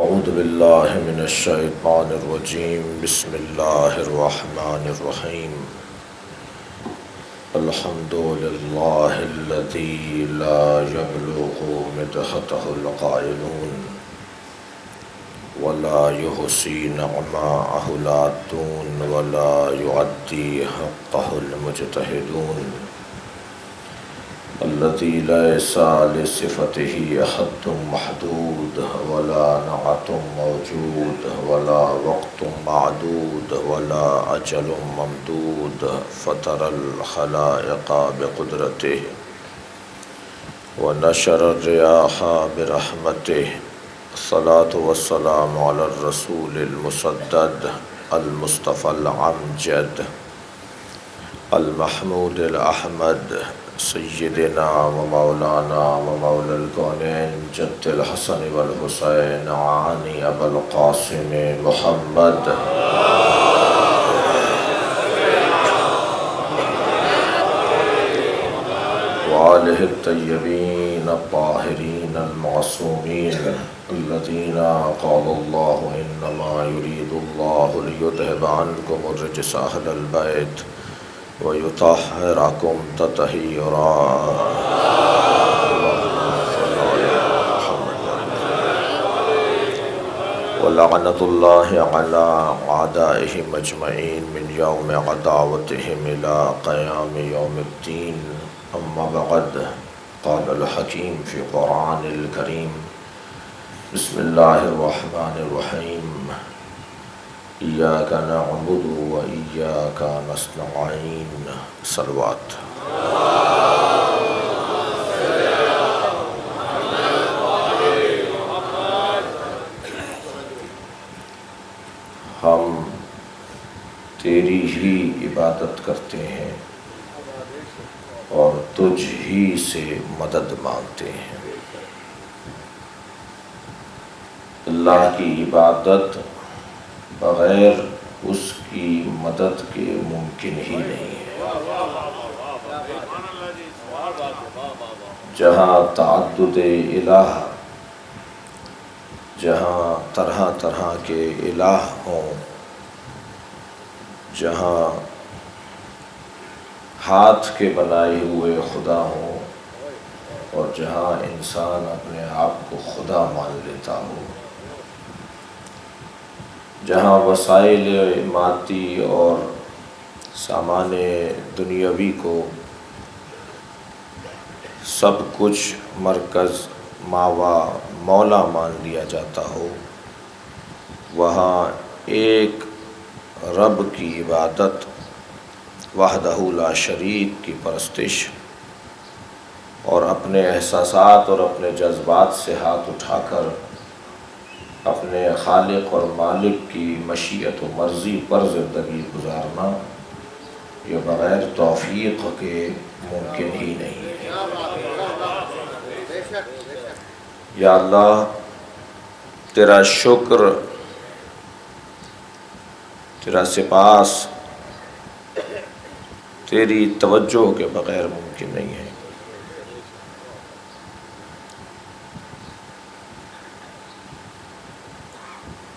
اعوذ باللہ من الشیطان الرجیم بسم اللہ الرحمن الرحیم الحمد للہ الذی لا یبلغ مدحتہ القائلون ولا یحصی نعماءہ العادون ولا یعدی حقہ المجتہدون الذي ليس لصفته حد محدود ولا نعت موجود ولا وقت معدود ولا أجل ممدود فطر الخلائق بقدرته ونشر الرياح برحمته الصلاة والسلام على الرسول المسدد المصطفى الأمجد المحمود الأحمد سیدنا و مولانا و مولا الکونین جد الحسن والحسین عانی ابا القاسم محمد وآلہ الطیبین الطاہرین المعصومین الذین قال اللہ انما یرید اللہ لیذہب عنکم الرجس اہل البیت وَيُطَهِّرَكُمْ تَطْهِيرًا وَلَعْنَةُ اللَّهِ عَلَىٰ أَعْدَائِهِمْ أَجْمَعِينَ مِنْ يَوْمِ عَدَاوَتِهِمْ إِلَىٰ قِيَامِ يَوْمِ الدِّينِ أَمَّا بَعْدُ قَالَ الْحَكِيمُ فِي الْقُرْآنِ الْكَرِيمِ بسم الله الرحمن الرحيم إياك نعبد وإياك نستعين صلوات ہم تیری ہی عبادت کرتے ہیں اور تجھ ہی سے مدد مانگتے ہیں۔ اللہ کی عبادت بغیر اس کی مدد کے ممکن ہی نہیں ہے۔ جہاں تعدد الہ، جہاں طرح طرح کے الہ ہوں، جہاں ہاتھ کے بنائے ہوئے خدا ہوں اور جہاں انسان اپنے آپ کو خدا مان لیتا ہو، جہاں وسائل مادی اور سامان دنیاوی کو سب کچھ مرکز ماوا مولا مان لیا جاتا ہو، وہاں ایک رب کی عبادت، وحدہ لا شریک کی پرستش اور اپنے احساسات اور اپنے جذبات سے ہاتھ اٹھا کر اپنے خالق اور مالک کی مشیت و مرضی پر زندگی گزارنا، یہ بغیر توفیق کے ممکن ہی نہیں ہے۔ یا اللہ، تیرا شکر، تیرا سپاس تیری توجہ کے بغیر ممکن نہیں ہے۔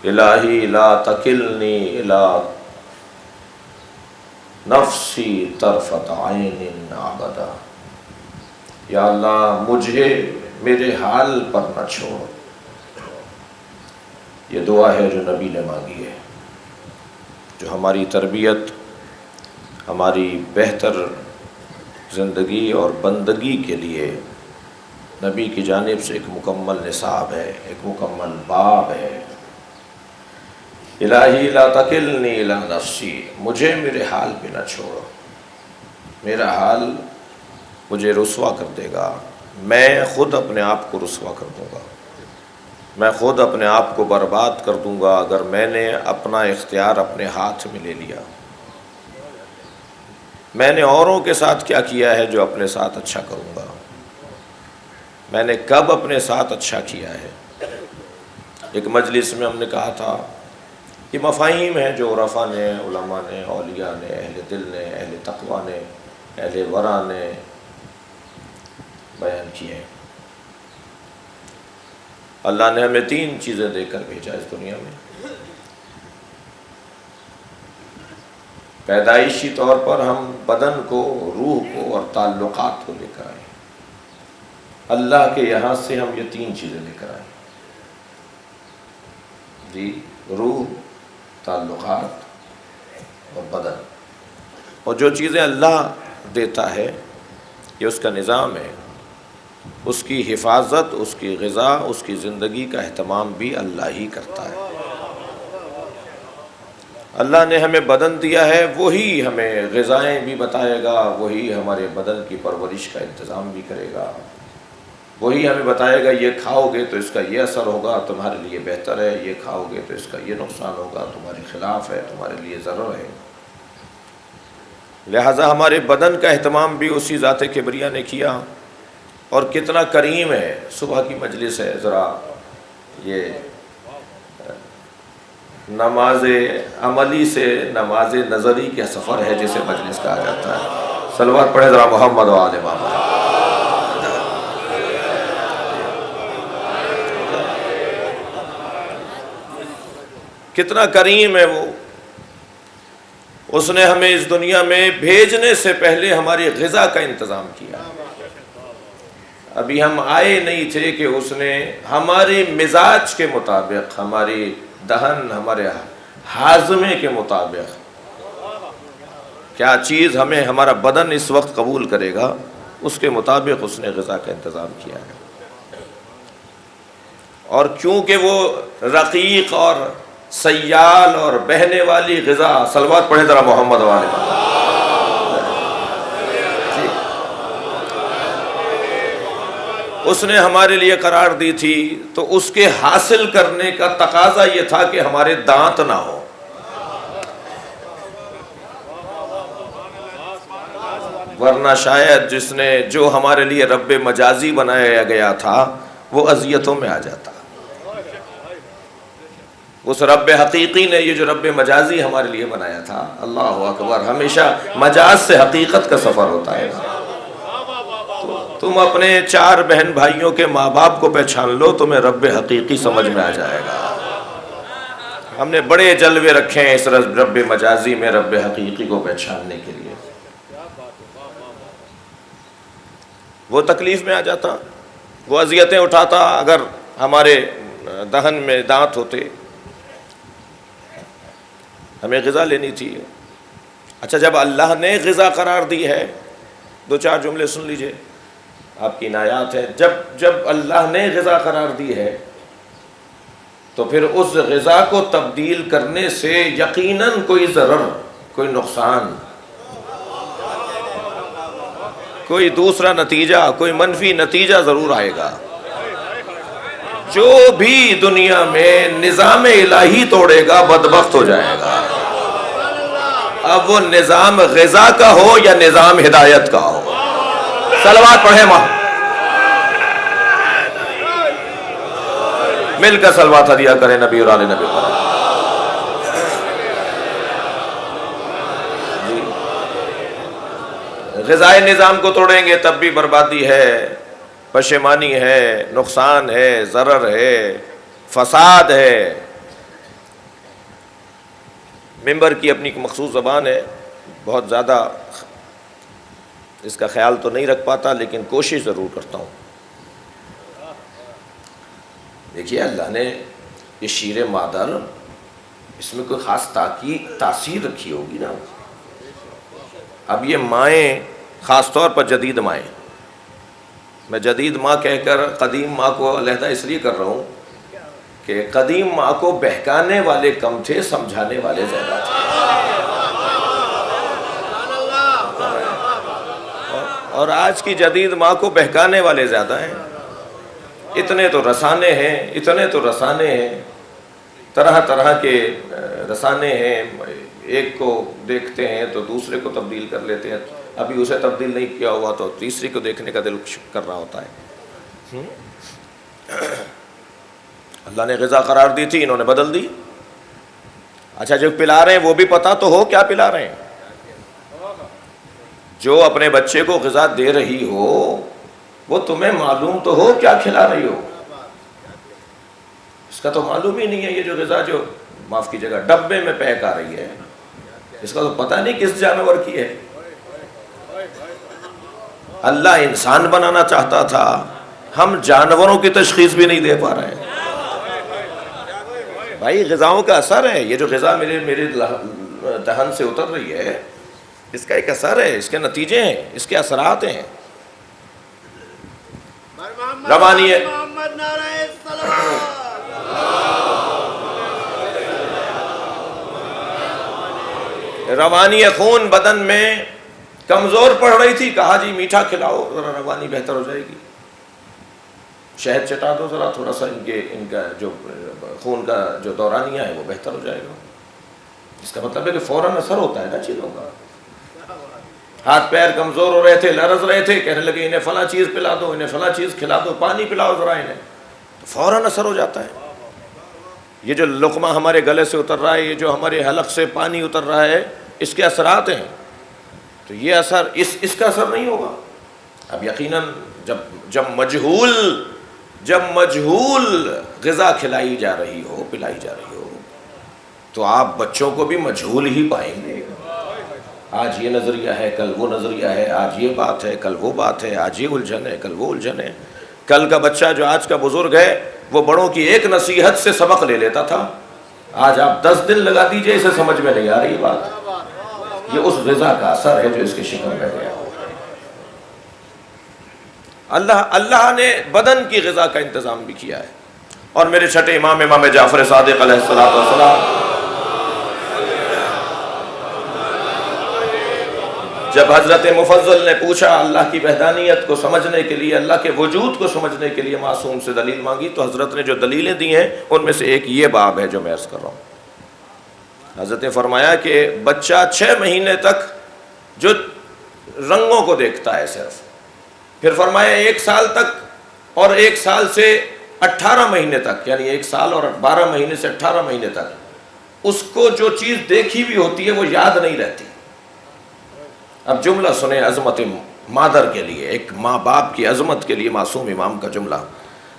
الہی لا تکلنی الی نفسی طرفۃ عین ابدا، یا اللہ مجھے میرے حال پر نہ چھوڑ۔ یہ دعا ہے جو نبی نے مانگی ہے، جو ہماری تربیت، ہماری بہتر زندگی اور بندگی کے لیے نبی کی جانب سے ایک مکمل نصاب ہے، ایک مکمل باب ہے۔ الہی لا تکلنی الی نفسی، مجھے میرے حال پہ نہ چھوڑو، میرا حال مجھے رسوا کر دے گا، میں خود اپنے آپ کو رسوا کر دوں گا، میں خود اپنے آپ کو برباد کر دوں گا اگر میں نے اپنا اختیار اپنے ہاتھ میں لے لیا۔ میں نے اوروں کے ساتھ کیا کیا ہے جو اپنے ساتھ اچھا کروں گا؟ میں نے کب اپنے ساتھ اچھا کیا ہے؟ ایک مجلس میں ہم نے کہا تھا، یہ مفاہیم ہیں جو عرفاء نے، علماء نے، اولیاء نے، اہل دل نے، اہل تقویٰ نے، اہل ورع نے بیان کیے ہیں۔ اللہ نے ہمیں 3 چیزیں دے کر بھیجا اس دنیا میں۔ پیدائشی طور پر ہم بدن کو، روح کو اور تعلقات کو لے کر آئے۔ اللہ کے یہاں سے ہم یہ 3 چیزیں لے کر آئے جی، روح، تعلقات اور بدن۔ اور جو چیزیں اللہ دیتا ہے یہ اس کا نظام ہے، اس کی حفاظت، اس کی غذا، اس کی زندگی کا اہتمام بھی اللہ ہی کرتا ہے۔ اللہ نے ہمیں بدن دیا ہے، وہی ہمیں غذائیں بھی بتائے گا، وہی ہمارے بدن کی پرورش کا انتظام بھی کرے گا، وہی ہمیں بتائے گا یہ کھاؤ گے تو اس کا یہ اثر ہوگا، تمہارے لیے بہتر ہے، یہ کھاؤ گے تو اس کا یہ نقصان ہوگا، تمہارے خلاف ہے، تمہارے لیے ضرر ہے۔ لہٰذا ہمارے بدن کا اہتمام بھی اسی ذات کبریہ نے کیا۔ اور کتنا کریم ہے، صبح کی مجلس ہے، ذرا یہ نماز عملی سے نماز نظری کا سفر ہے جسے مجلس کہا جاتا ہے۔ صلوات پڑھیں ذرا محمد و آل محمد۔ کتنا کریم ہے وہ، اس نے ہمیں اس دنیا میں بھیجنے سے پہلے ہماری غذا کا انتظام کیا۔ ابھی ہم آئے نہیں تھے کہ اس نے ہمارے مزاج کے مطابق، ہماری دہن، ہمارے ہاضمے کے مطابق کیا چیز ہمیں ہمارا بدن اس وقت قبول کرے گا، اس کے مطابق اس نے غذا کا انتظام کیا ہے۔ اور کیونکہ وہ رقیق اور سیال اور بہنے والی غذا، صلوات پڑھیں ذرا محمد و آل محمد۔ اس نے ہمارے لیے قرار دی تھی، تو اس کے حاصل کرنے کا تقاضا یہ تھا کہ ہمارے دانت نہ ہو۔ ورنہ شاید جس نے، جو ہمارے لیے رب مجازی بنایا گیا تھا، وہ اذیتوں میں آ جاتا۔ اس رب حقیقی نے یہ جو رب مجازی ہمارے لیے بنایا تھا، اللہ اکبر، ہمیشہ مجاز سے حقیقت کا سفر ہوتا ہے۔ تم اپنے 4 بہن بھائیوں کے ماں باپ کو پہچان لو، تمہیں رب حقیقی سمجھ میں آ جائے گا۔ ہم نے بڑے جلوے رکھے ہیں اس رب مجازی میں رب حقیقی کو پہچاننے کے لیے۔ وہ تکلیف میں آ جاتا، وہ اذیتیں اٹھاتا۔ اگر ہمارے دہن میں دانت ہوتے، ہمیں غذا لینی تھی۔ اچھا، جب اللہ نے غذا قرار دی ہے، 2-4 جملے سن لیجئے، آپ کی عنایات ہے۔ جب اللہ نے غذا قرار دی ہے، تو پھر اس غذا کو تبدیل کرنے سے یقیناً کوئی ضرر، کوئی نقصان، کوئی دوسرا نتیجہ، کوئی منفی نتیجہ ضرور آئے گا۔ جو بھی دنیا میں نظام الہی توڑے گا بدبخت ہو جائے گا۔ اب وہ نظام غذا کا ہو یا نظام ہدایت کا ہو۔ صلوات پڑھیں مل کر صلوات ہدیہ کریں نبی اور آل نبی پر۔ غذائی نظام کو توڑیں گے تب بھی بربادی ہے، پشیمانی ہے، نقصان ہے، ضرر ہے، فساد ہے۔ ممبر کی اپنی مخصوص زبان ہے، بہت زیادہ اس کا خیال تو نہیں رکھ پاتا، لیکن کوشش ضرور کرتا ہوں۔ دیکھیے، اللہ نے یہ شیر مادر، اس میں کوئی خاص تاثیر رکھی ہوگی نا۔ اب یہ مائیں، خاص طور پر جدید مائیں، میں جدید ماں کہہ کر قدیم ماں کو علیحدہ اس لیے کر رہا ہوں کہ قدیم ماں کو بہکانے والے کم تھے، سمجھانے والے زیادہ تھے۔ اور آج کی جدید ماں کو بہکانے والے زیادہ ہیں۔ اتنے تو رسانے ہیں، طرح طرح کے رسانے ہیں، ایک کو دیکھتے ہیں تو دوسرے کو تبدیل کر لیتے ہیں، ابھی اسے تبدیل نہیں کیا ہوا تو تیسری کو دیکھنے کا دل کر رہا ہوتا ہے۔ اللہ نے غذا قرار دی تھی، انہوں نے بدل دی۔ اچھا، جو پلا رہے ہیں وہ بھی پتہ تو ہو کیا پلا رہے ہیں۔ جو اپنے بچے کو غذا دے رہی ہو، وہ تمہیں معلوم تو ہو کیا کھلا رہی ہو۔ اس کا تو معلوم ہی نہیں ہے یہ جو غذا جو معاف کیجیے گا ڈبے میں پیک آ رہی ہے، اس کا تو پتہ نہیں کس جانور کی ہے۔ اللہ انسان بنانا چاہتا تھا، ہم جانوروں کی تشخیص بھی نہیں دے پا رہے ہیں۔ بھائی غذاؤں کا اثر ہے، یہ جو غذا میرے دہن سے اتر رہی ہے اس کا ایک اثر ہے، اس کے نتیجے ہیں، اس کے اثرات ہیں۔ روانی ہے، روانی خون بدن میں کمزور پڑ رہی تھی، کہا جی میٹھا کھلاؤ ذرا روانی بہتر ہو جائے گی، شہد چٹا دو ذرا تھوڑا سا ان کا جو خون کا جو دورانیہ ہے وہ بہتر ہو جائے گا۔ اس کا مطلب ہے کہ فوراً اثر ہوتا ہے نا چیزوں کا۔ ہاتھ پیر کمزور ہو رہے تھے، لرز رہے تھے، کہنے لگے انہیں فلاں چیز پلا دو، انہیں فلاں چیز کھلا دو، پانی پلاؤ ذرا انہیں، تو فوراً اثر ہو جاتا ہے۔ یہ جو لقمہ ہمارے گلے سے اتر رہا ہے، یہ جو ہمارے حلق سے پانی اتر رہا ہے، اس کے اثرات ہیں، تو یہ اثر اس کا اثر نہیں ہوگا۔ اب یقیناً جب مجہول غذا کھلائی جا رہی ہو، پلائی جا رہی ہو، تو آپ بچوں کو بھی مجہول ہی پائیں گے۔ آج یہ نظریہ ہے، کل وہ نظریہ ہے، آج یہ بات ہے، کل وہ بات ہے، آج یہ الجھن ہے، کل وہ الجھن ہے۔ کل کا بچہ جو آج کا بزرگ ہے وہ بڑوں کی ایک نصیحت سے سبق لے لیتا تھا، آج آپ 10 دن لگا دیجئے اسے سمجھ میں نہیں آ رہی بات۔ یہ اس غذا کا اثر ہے جو اس کے شکم میں گیا ہوا ہے۔ اللہ نے بدن کی غذا کا انتظام بھی کیا ہے۔ اور میرے چھٹے امام جعفر صادق علیہ السلام، جب حضرت مفضل نے پوچھا اللہ کی وحدانیت کو سمجھنے کے لیے، اللہ کے وجود کو سمجھنے کے لیے معصوم سے دلیل مانگی، تو حضرت نے جو دلیلیں دی ہیں ان میں سے ایک یہ باب ہے جو میں عرض کر رہا ہوں۔ حضرت نے فرمایا کہ بچہ 6 مہینے تک جو رنگوں کو دیکھتا ہے صرف، پھر فرمایا 1 سال تک، اور 1 سال سے 18 مہینے تک، یعنی 1 سال اور 12 مہینے سے 18 مہینے تک اس کو جو چیز دیکھی بھی ہوتی ہے وہ یاد نہیں رہتی۔ اب جملہ سنیں عظمت مادر کے لیے، ایک ماں باپ کی عظمت کے لیے معصوم امام کا جملہ۔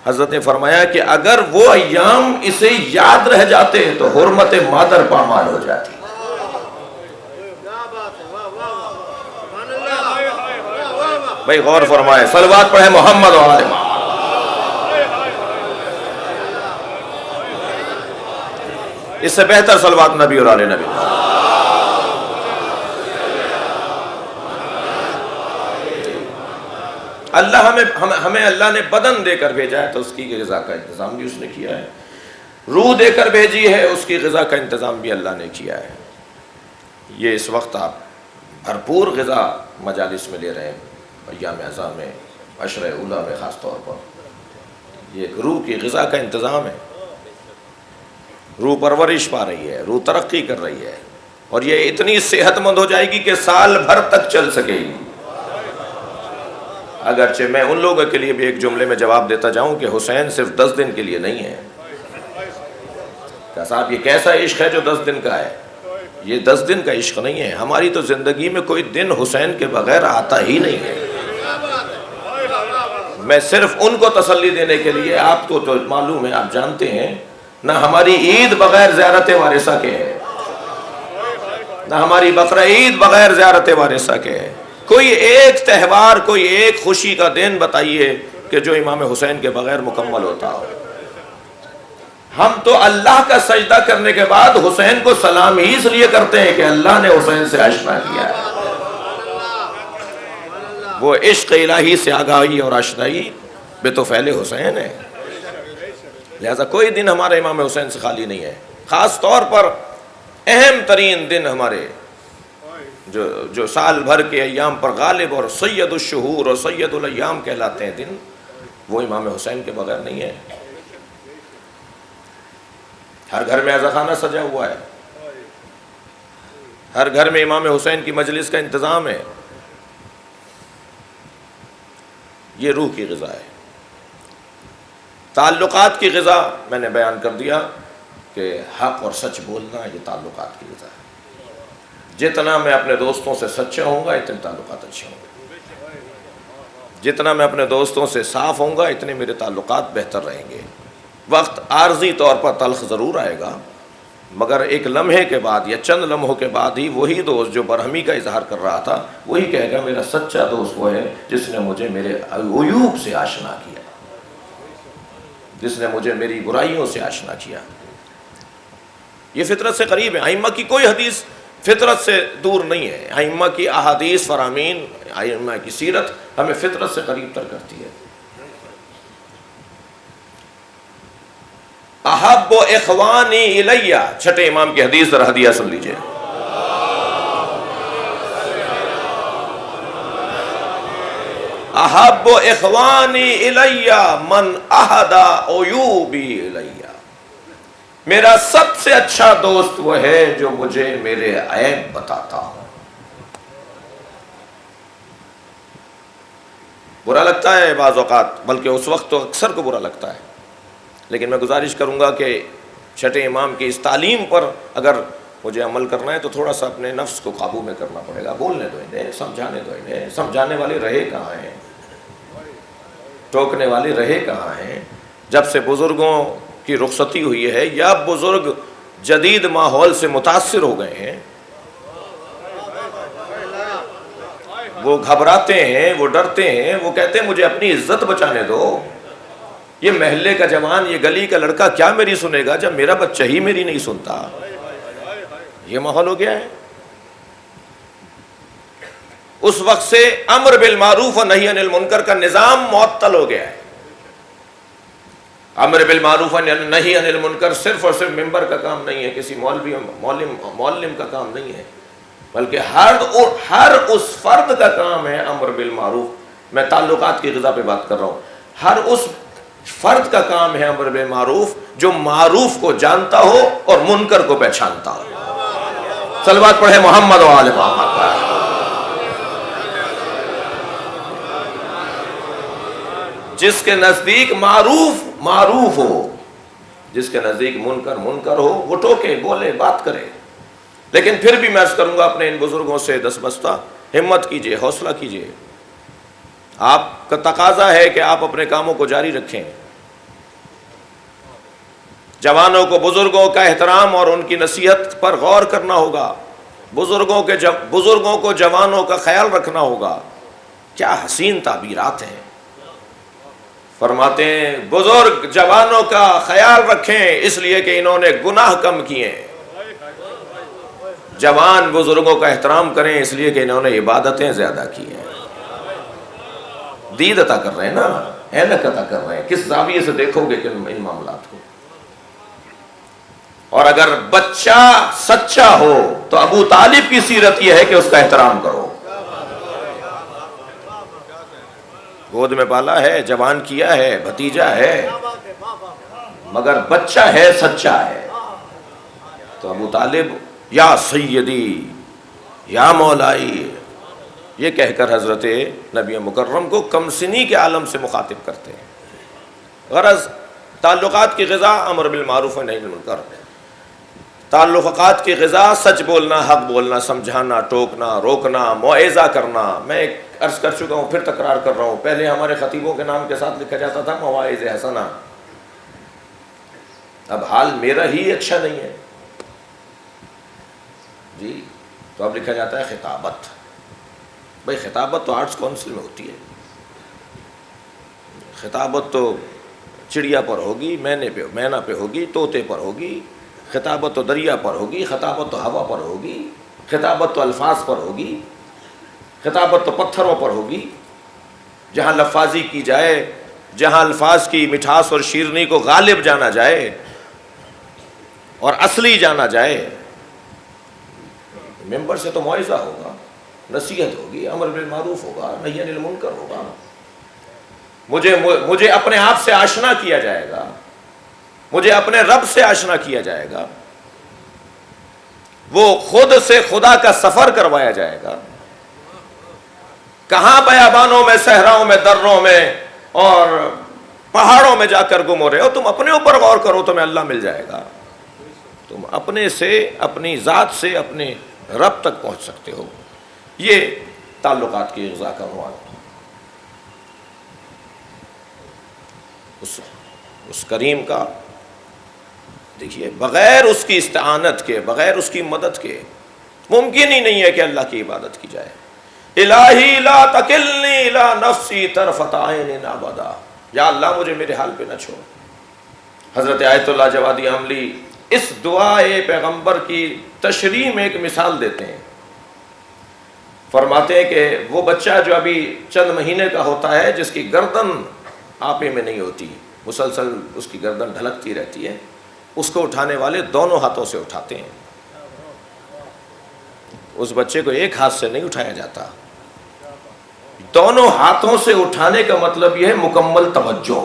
حضرت نے فرمایا کہ اگر وہ ایام اسے یاد رہ جاتے تو حرمت مادر پامال ہو جاتی۔ بھائی غور فرمائے، صلوات پڑھیں محمد و آل محمد۔ اس سے بہتر صلوات نبی اور آل نبی۔ ہمیں اللہ نے بدن دے کر بھیجا ہے تو اس کی غذا کا انتظام بھی اس نے کیا ہے، روح دے کر بھیجی ہے اس کی غذا کا انتظام بھی اللہ نے کیا ہے۔ یہ اس وقت آپ بھرپور غذا مجالس میں لے رہے ہیں، ایام اعزاء میں، عشر اولیٰ میں خاص طور پر، یہ ایک روح کی غذا کا انتظام ہے۔ روح پرورش پا رہی ہے، روح ترقی کر رہی ہے، اور یہ اتنی صحت مند ہو جائے گی کہ سال بھر تک چل سکے گی۔ اگرچہ میں ان لوگوں کے لیے بھی ایک جملے میں جواب دیتا جاؤں کہ حسین صرف 10 دن کے لیے نہیں ہے۔ کہ صاحب یہ کیسا عشق ہے جو 10 دن کا ہے؟ یہ 10 دن کا عشق نہیں ہے، ہماری تو زندگی میں کوئی دن حسین کے بغیر آتا ہی نہیں ہے۔ میں صرف ان کو تسلی دینے کے لیے، آپ کو تو معلوم ہے، آپ جانتے ہیں، نہ ہماری عید بغیر زیارت وارثہ کے ہے، نہ ہماری بقرہ عید بغیر زیارت وارثہ کے ہے۔ کوئی ایک تہوار، کوئی ایک خوشی کا دن بتائیے کہ جو امام حسین کے بغیر مکمل ہوتا ہو۔ ہم تو اللہ کا سجدہ کرنے کے بعد حسین کو سلام ہی اس لیے کرتے ہیں کہ اللہ نے حسین سے آشنا کیا ہے۔ وہ عشق الہی سے آگاہی اور آشنائی بطفیل حسین ہے۔ لہذا کوئی دن ہمارے امام حسین سے خالی نہیں ہے۔ خاص طور پر اہم ترین دن ہمارے جو سال بھر کے ایام پر غالب اور سید الشہور اور سید الایام کہلاتے ہیں دن، وہ امام حسین کے بغیر نہیں ہے۔ ہر گھر میں عزا خانہ سجا ہوا ہے، ہر گھر میں امام حسین کی مجلس کا انتظام ہے۔ یہ روح کی غذا ہے۔ تعلقات کی غذا میں نے بیان کر دیا کہ حق اور سچ بولنا، یہ تعلقات کی غذا ہے۔ جتنا میں اپنے دوستوں سے سچا ہوں گا اتنے تعلقات اچھے ہوں گے، جتنا میں اپنے دوستوں سے صاف ہوں گا اتنے میرے تعلقات بہتر رہیں گے۔ وقت عارضی طور پر تلخ ضرور آئے گا، مگر ایک لمحے کے بعد یا چند لمحوں کے بعد ہی وہی دوست جو برہمی کا اظہار کر رہا تھا وہی کہے گا میرا سچا دوست وہ ہے جس نے مجھے میرے عیوب سے آشنا کیا، جس نے مجھے میری برائیوں سے آشنا کیا۔ یہ فطرت سے قریب ہے۔ ائمہ کی کوئی حدیث فطرت سے دور نہیں ہے۔ ائمہ کی احادیث فرامین، ائمہ کی سیرت ہمیں فطرت سے قریب تر کرتی ہے۔ احب اخوانی الیہ، چھٹے امام کی حدیث ذرا ہدیہ سن لیجئے۔ احب اخوانی الیہ من اہدی عیوبی الیہ، میرا سب سے اچھا دوست وہ ہے جو مجھے میرے عیب بتاتا ہو۔ برا لگتا ہے بعض اوقات، بلکہ اس وقت تو اکثر کو برا لگتا ہے، لیکن میں گزارش کروں گا کہ چھٹے امام کی اس تعلیم پر اگر مجھے عمل کرنا ہے تو تھوڑا سا اپنے نفس کو قابو میں کرنا پڑے گا۔ بولنے دو انہیں، سمجھانے دو انہیں۔ سمجھانے والے رہے کہاں ہیں؟ ٹوکنے والے رہے کہاں ہیں؟ جب سے بزرگوں کی رخصتی ہوئی ہے یا بزرگ جدید ماحول سے متاثر ہو گئے ہیں، وہ گھبراتے ہیں، وہ ڈرتے ہیں، وہ کہتے ہیں مجھے اپنی عزت بچانے دو۔ یہ محلے کا جوان، یہ گلی کا لڑکا کیا میری سنے گا جب میرا بچہ ہی میری نہیں سنتا؟ یہ ماحول ہو گیا ہے۔ اس وقت سے امر بالمعروف و نہی عن المنکر کا نظام معطل ہو گیا ہے۔ امر بالمعروف و نہی عن المنکر صرف اور صرف ممبر کا کام نہیں ہے، کسی مولوی معلم کا کام نہیں ہے، بلکہ ہر اس فرد کا کام ہے امر بالمعروف۔ میں تعلقات کی غذا پہ بات کر رہا ہوں۔ ہر اس فرد کا کام ہے امر بالمعروف جو معروف کو جانتا ہو اور منکر کو پہچانتا ہو۔ صلوات پڑھے محمد و آل محمد پر۔ جس کے نزدیک معروف ہو، جس کے نزدیک منکر ہو، وہ ٹوکے، بولے، بات کرے۔ لیکن پھر بھی میں عرض کروں گا اپنے ان بزرگوں سے دستبستہ ہمت کیجئے، حوصلہ کیجئے۔ آپ کا تقاضا ہے کہ آپ اپنے کاموں کو جاری رکھیں۔ جوانوں کو بزرگوں کا احترام اور ان کی نصیحت پر غور کرنا ہوگا۔ بزرگوں کو جوانوں کا خیال رکھنا ہوگا۔ کیا حسین تعبیرات ہیں۔ فرماتے ہیں بزرگ جوانوں کا خیال رکھیں اس لیے کہ انہوں نے گناہ کم کیے ہیں، جوان بزرگوں کا احترام کریں اس لیے کہ انہوں نے عبادتیں زیادہ کی ہیں۔ دید عطا کر رہے ہیں نا، اینک عطا کر رہے ہیں۔ کس زاویے سے دیکھو گے کہ ان معاملات کو۔ اور اگر بچہ سچا ہو تو ابو طالب کی سیرت یہ ہے کہ اس کا احترام کرو۔ گود میں پالا ہے، جوان کیا ہے، بھتیجا ہے، مگر بچہ ہے، سچا ہے، تو ابو طالب یا سیدی یا مولائی یہ کہہ کر حضرت نبی مکرم کو کمسنی کے عالم سے مخاطب کرتے ہیں۔ غرض تعلقات کی غذا امر بالمعروف و نہی عن المنکر، تعلقات کی غذا سچ بولنا، حق بولنا، سمجھانا، ٹوکنا، روکنا، موعظہ کرنا۔ میں ایک عرض کر چکا ہوں، پھر تکرار کر رہا ہوں، پہلے ہمارے خطیبوں کے نام کے ساتھ لکھا جاتا تھا مواعظ حسنہ، اب حال میرا ہی اچھا نہیں ہے جی، تو اب لکھا جاتا ہے خطابت۔ بھائی خطابت تو آرٹس کونسل میں ہوتی ہے، خطابت تو چڑیا پر ہوگی، مینا پہ ہوگی، طوطے پر ہوگی، خطابت تو دریا پر ہوگی، خطابت تو ہوا پر ہوگی، خطابت تو الفاظ پر ہوگی، خطابت تو پتھروں پر ہوگی۔ جہاں لفاظی کی جائے، جہاں الفاظ کی مٹھاس اور شیرنی کو غالب جانا جائے اور اصلی جانا جائے، ممبر سے تو موعظہ ہوگا، نصیحت ہوگی، امر بالمعروف ہوگا، نہی عن المنکر ہوگا۔ مجھے اپنے آپ سے آشنا کیا جائے گا، مجھے اپنے رب سے آشنا کیا جائے گا، وہ خود سے خدا کا سفر کروایا جائے گا۔ کہاں بیابانوں میں، صحراؤں میں، دروں میں اور پہاڑوں میں جا کر گم ہو رہے ہو، تم اپنے اوپر غور کرو، تمہیں اللہ مل جائے گا۔ تم اپنے سے، اپنی ذات سے، اپنے رب تک پہنچ سکتے ہو۔ یہ تعلقات کی غذا کا عنوان۔ اس کریم کا دیکھیے بغیر اس کی استعانت کے، بغیر اس کی مدد کے ممکن ہی نہیں ہے کہ اللہ کی عبادت کی جائے. الہی لا تکلنی الی نفسی طرفۃ عین ابدا، یا اللہ مجھے میرے حال پہ نہ چھوڑ. حضرت آیت اللہ جوادی عملی اس دعائے پیغمبر کی تشریح میں ایک مثال دیتے ہیں. فرماتے ہیں کہ وہ بچہ جو ابھی چند مہینے کا ہوتا ہے، جس کی گردن آپے میں نہیں ہوتی، مسلسل اس کی گردن ڈھلکتی رہتی ہے، اس کو اٹھانے والے دونوں ہاتھوں سے اٹھاتے ہیں. اس بچے کو ایک ہاتھ سے نہیں اٹھایا جاتا، دونوں ہاتھوں سے اٹھانے کا مطلب یہ ہے مکمل توجہ.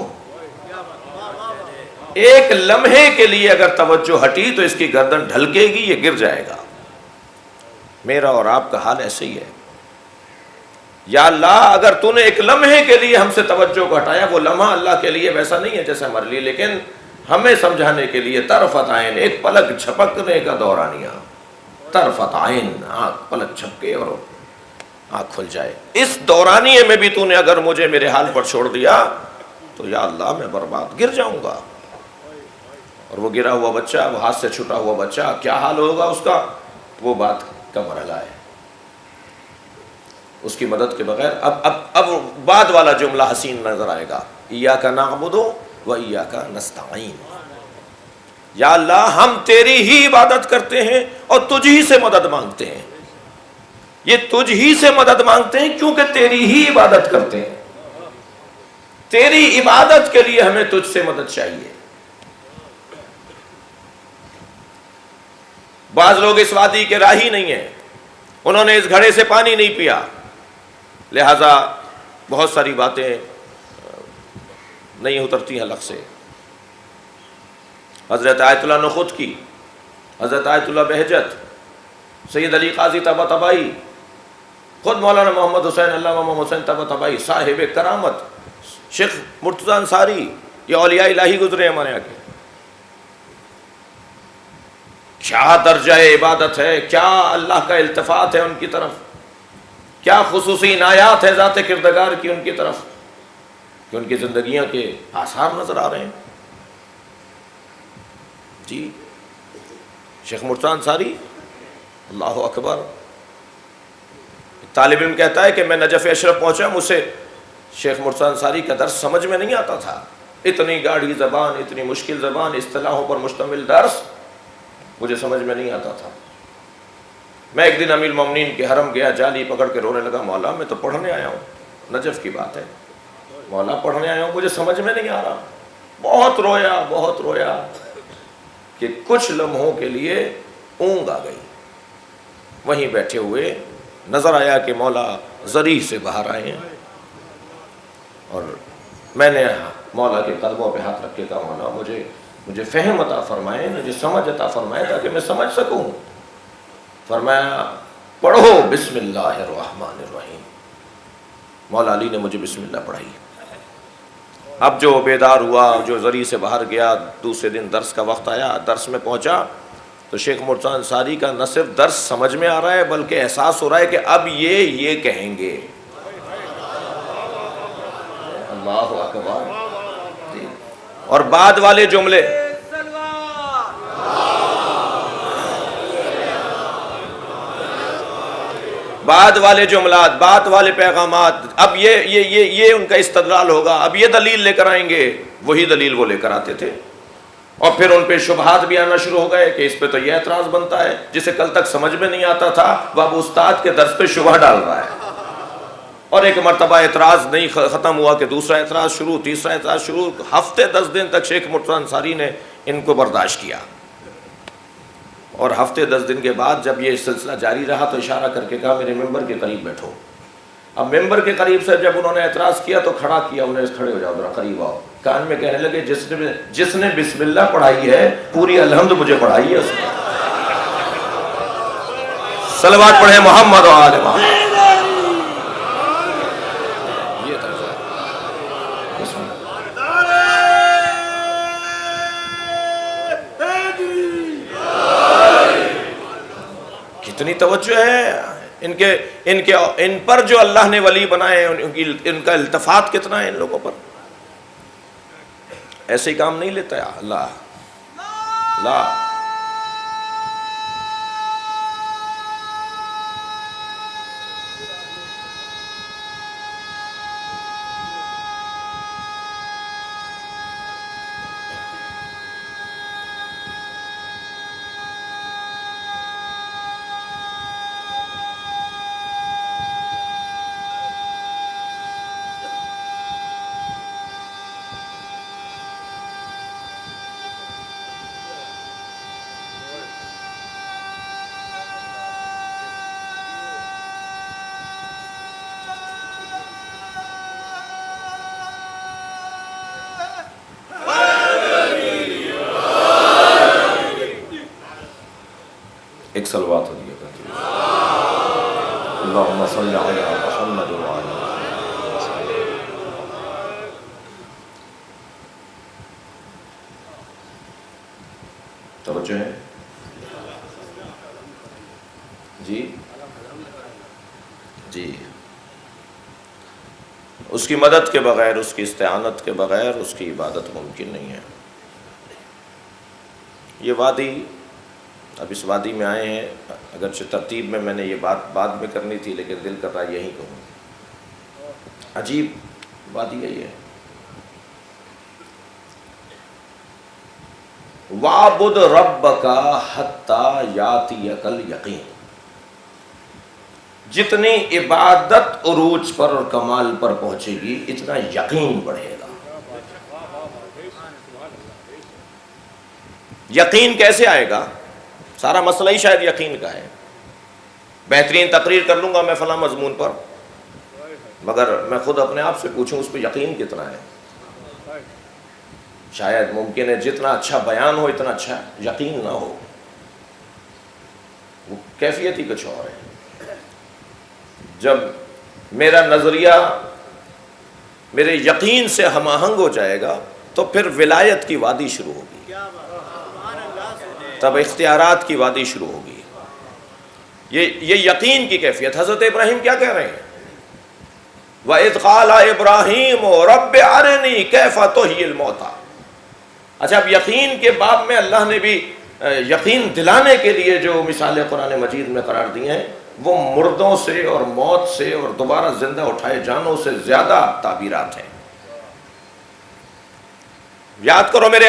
ایک لمحے کے لیے اگر توجہ ہٹی تو اس کی گردن ڈھلکے گی، یہ گر جائے گا. میرا اور آپ کا حال ایسے ہی ہے. یا اللہ اگر تو نے ایک لمحے کے لیے ہم سے توجہ کو ہٹایا، وہ لمحہ اللہ کے لیے ویسا نہیں ہے جیسے ہمارے لیے، لیکن ہمیں سمجھانے کے لیے طرفت عین، ایک پلک جھپکنے کا دورانیہ، طرفت عین، آنکھ پلک جھپکے اور آنکھ کھل جائے. اس دورانیے میں بھی تو نے اگر مجھے میرے حال پر چھوڑ دیا تو یا اللہ میں برباد، گر جاؤں گا. اور وہ گرا ہوا بچہ، وہ ہاتھ سے چھٹا ہوا بچہ، کیا حال ہوگا اس کا؟ وہ بات کا مرحلہ ہے. اس کی مدد کے بغیر اب بعد والا جملہ حسین نظر آئے گا، ایاک نعبد و ایاک نستعین. یا اللہ ہم تیری ہی عبادت کرتے ہیں اور تجھ ہی سے مدد مانگتے ہیں. یہ تجھ ہی سے مدد مانگتے ہیں کیونکہ تیری ہی عبادت کرتے ہیں. تیری عبادت کے لیے ہمیں تجھ سے مدد چاہیے. بعض لوگ اس وادی کے راہی نہیں ہیں، انہوں نے اس گھڑے سے پانی نہیں پیا، لہذا بہت ساری باتیں نہیں اترتی ہیں حلق سے. حضرت آیت اللہ نخود کی، حضرت آیت اللہ بہجت، سید علی قاضی طباطبائی، خود مولانا محمد حسین، علامہ محمد حسین طباطبائی، صاحب کرامت شیخ مرتضی انصاری، یہ اولیاء الہی گزرے ہمارے یہاں کے. کیا درجہ عبادت ہے، کیا اللہ کا التفات ہے ان کی طرف، کیا خصوصی عنایات ہے ذات کردگار کی ان کی طرف کہ ان کی زندگیاں کے آثار نظر آ رہے ہیں. جی شیخ مرتضی انصاری، اللہ اکبر. طالب علم کہتا ہے کہ میں نجف اشرف پہنچا، مجھ سے شیخ مرتضی انصاری کا درس سمجھ میں نہیں آتا تھا. اتنی گاڑی زبان، اتنی مشکل زبان، اصطلاحوں پر مشتمل درس مجھے سمجھ میں نہیں آتا تھا. میں ایک دن امیر المومنین کے حرم گیا، جالی پکڑ کے رونے لگا، مولا میں تو پڑھنے آیا ہوں، نجف کی بات ہے، مولا پڑھنے آیا ہوں، مجھے سمجھ میں نہیں آ رہا. بہت رویا، بہت رویا کہ کچھ لمحوں کے لیے اونگ آ گئی. وہیں بیٹھے ہوئے نظر آیا کہ مولا ذریح سے باہر آئے ہیں، اور میں نے مولا کے قدموں پہ ہاتھ رکھ کے کہا مولا مجھے فہم عطا فرمائے، مجھے سمجھ عطا فرمائے تاکہ میں سمجھ سکوں. فرمایا پڑھو بسم اللہ الرحمن الرحیم. مولا علی نے مجھے بسم اللہ پڑھائی. اب جو بیدار ہوا، جو ذریح سے باہر گیا، دوسرے دن درس کا وقت آیا، درس میں پہنچا تو شیخ مرتضی انصاری کا نہ صرف درس سمجھ میں آ رہا ہے بلکہ احساس ہو رہا ہے کہ اب یہ کہیں گے. اللہ اکبر. اور بعد والے جملے، بعد والے جملات، بعد والے پیغامات، اب یہ ان کا استدلال ہوگا، اب یہ دلیل لے کر آئیں گے. وہی دلیل وہ لے کر آتے تھے، اور پھر ان پہ شبہات بھی آنا شروع ہو گئے کہ اس پہ تو یہ اعتراض بنتا ہے، جسے کل تک سمجھ میں نہیں آتا تھا وہ اب استاد کے درس پہ شبہ ڈال رہا ہے. اور ایک مرتبہ اعتراض نہیں ختم ہوا کہ دوسرا اعتراض شروع، تیسرا اعتراض شروع. ہفتے 10 دن تک شیخ مرتضی انصاری نے ان کو برداشت کیا، اور ہفتے 10 دن کے بعد جب یہ سلسلہ جاری رہا تو اشارہ کر کے کہا میرے ممبر کے قریب بیٹھو. اب ممبر کے قریب سے جب انہوں نے اعتراض کیا تو کھڑا کیا انہیں، کھڑے ہو جاؤ ذرا قریب آؤ. کان میں کہنے لگے جس نے بسم اللہ پڑھائی ہے پوری الحمد مجھے پڑھائی ہے اس نے. صلوات پڑھیں محمد و آل محمد. یہ درجہ ہے. بسم اللہ. کتنی توجہ ہے ان پر جو اللہ نے ولی بنائے، ان کا التفات کتنا ہے ان لوگوں پر. ایسے ہی کام نہیں لیتا ہے اللہ. لا، ایک صلوات ہدیہ کر دیجیے۔ اللہم صلی علی محمد وعلی توجہ ہے جی جی، اس کی مدد کے بغیر، اس کی استعانت کے بغیر اس کی عبادت ممکن نہیں ہے۔ یہ وادی، اب اس وادی میں آئے ہیں، اگرچہ ترتیب میں میں نے یہ بات بعد میں کرنی تھی، لیکن دل کر رہا یہی کہوں۔ عجیب وادی ہے یہ۔ وَاعْبُدْ رَبَّكَ حَتَّى يَأْتِيَكَ الْيَقِينُ، جتنی عبادت عروج پر اور کمال پر پہنچے گی اتنا یقین بڑھے گا۔ یقین کیسے آئے گا؟ سارا مسئلہ ہی شاید یقین کا ہے۔ بہترین تقریر کر لوں گا میں فلاں مضمون پر، مگر میں خود اپنے آپ سے پوچھوں اس پہ یقین کتنا ہے؟ شاید ممکن ہے جتنا اچھا بیان ہو اتنا اچھا یقین نہ ہو، وہ کیفیت ہی کچھ اور ہے۔ جب میرا نظریہ میرے یقین سے ہم آہنگ ہو جائے گا تو پھر ولایت کی وادی شروع ہوگی، تب اختیارات کی وادی شروع ہوگی۔ یہ یقین کی کیفیت۔ حضرت ابراہیم کیا کہہ رہے ہیں؟ وَإِذْ قَالَ إِبْرَاهِيمُ رَبِّ أَرِنِي كَيْفَ تُحْيِي الْمَوْتَى۔ اچھا، اب یقین کے باب میں اللہ نے بھی یقین دلانے کے لیے جو مثالیں قرآن مجید میں قرار دی ہیں وہ مردوں سے اور موت سے اور دوبارہ زندہ اٹھائے جانوں سے زیادہ تعبیرات ہیں۔ یاد کرو میرے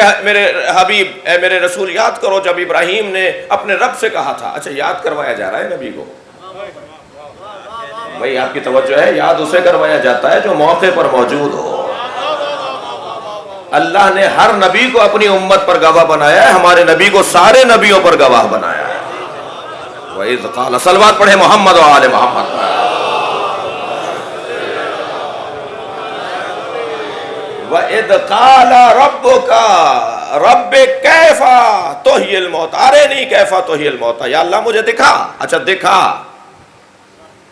حبیب، اے میرے رسول، یاد کرو جب ابراہیم نے اپنے رب سے کہا تھا۔ اچھا، یاد کروایا جا رہا ہے نبی کو۔ بھائی آپ کی توجہ ہے، یاد اسے کروایا جاتا ہے جو موقع پر موجود ہو۔ اللہ نے ہر نبی کو اپنی امت پر گواہ بنایا ہے، ہمارے نبی کو سارے نبیوں پر گواہ بنایا ہے۔ وَإِذْ قَالَ، صلوات پڑھے محمد و آل محمد۔ وَإِذْ قَالَ رَبُّكَ رَبِّ كَيْفَ تُحْيِي الْمَوْتَى أَرِنِي كَيْفَ تُحْيِي الْمَوْتَى، یا اللہ مجھے دکھا۔ اچھا دکھا،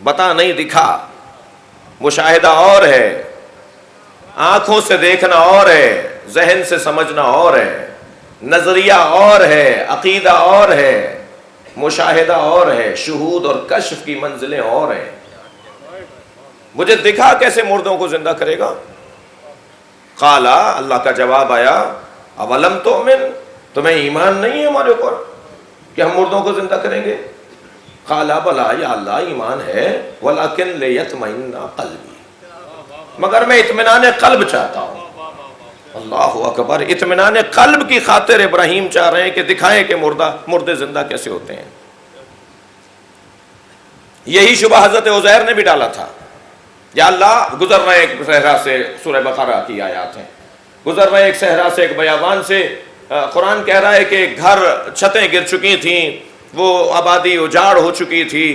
بتا نہیں دکھا۔ مشاہدہ اور ہے، آنکھوں سے دیکھنا اور ہے، ذہن سے سمجھنا اور ہے، نظریہ اور ہے، عقیدہ اور ہے، مشاہدہ اور ہے، شہود اور کشف کی منزلیں اور ہیں۔ مجھے دکھا کیسے مردوں کو زندہ کرے گا؟ قالا، اللہ کا جواب آیا، اولم تؤمن، تمہیں ایمان نہیں ہے ہمارے اوپر کہ ہم مردوں کو زندہ کریں گے؟ قالا بلا، یا اللہ ایمان ہے، ولکن لیطمئن قلبی، مگر میں اطمینان قلب چاہتا ہوں۔ اللہ اکبر، اطمینان قلب کی خاطر ابراہیم چاہ رہے ہیں کہ دکھائیں کہ مردے زندہ کیسے ہوتے ہیں۔ یہی شبہ حضرت عزیر نے بھی ڈالا تھا۔ یا اللہ، گزر رہے ایک صحرا سے، سورہ بقرہ کی آیات ہیں، گزر رہے ایک صحرا سے، ایک بیابان سے، قرآن کہہ رہا ہے کہ گھر چھتیں گر چکی تھیں، وہ آبادی اجاڑ ہو چکی تھی،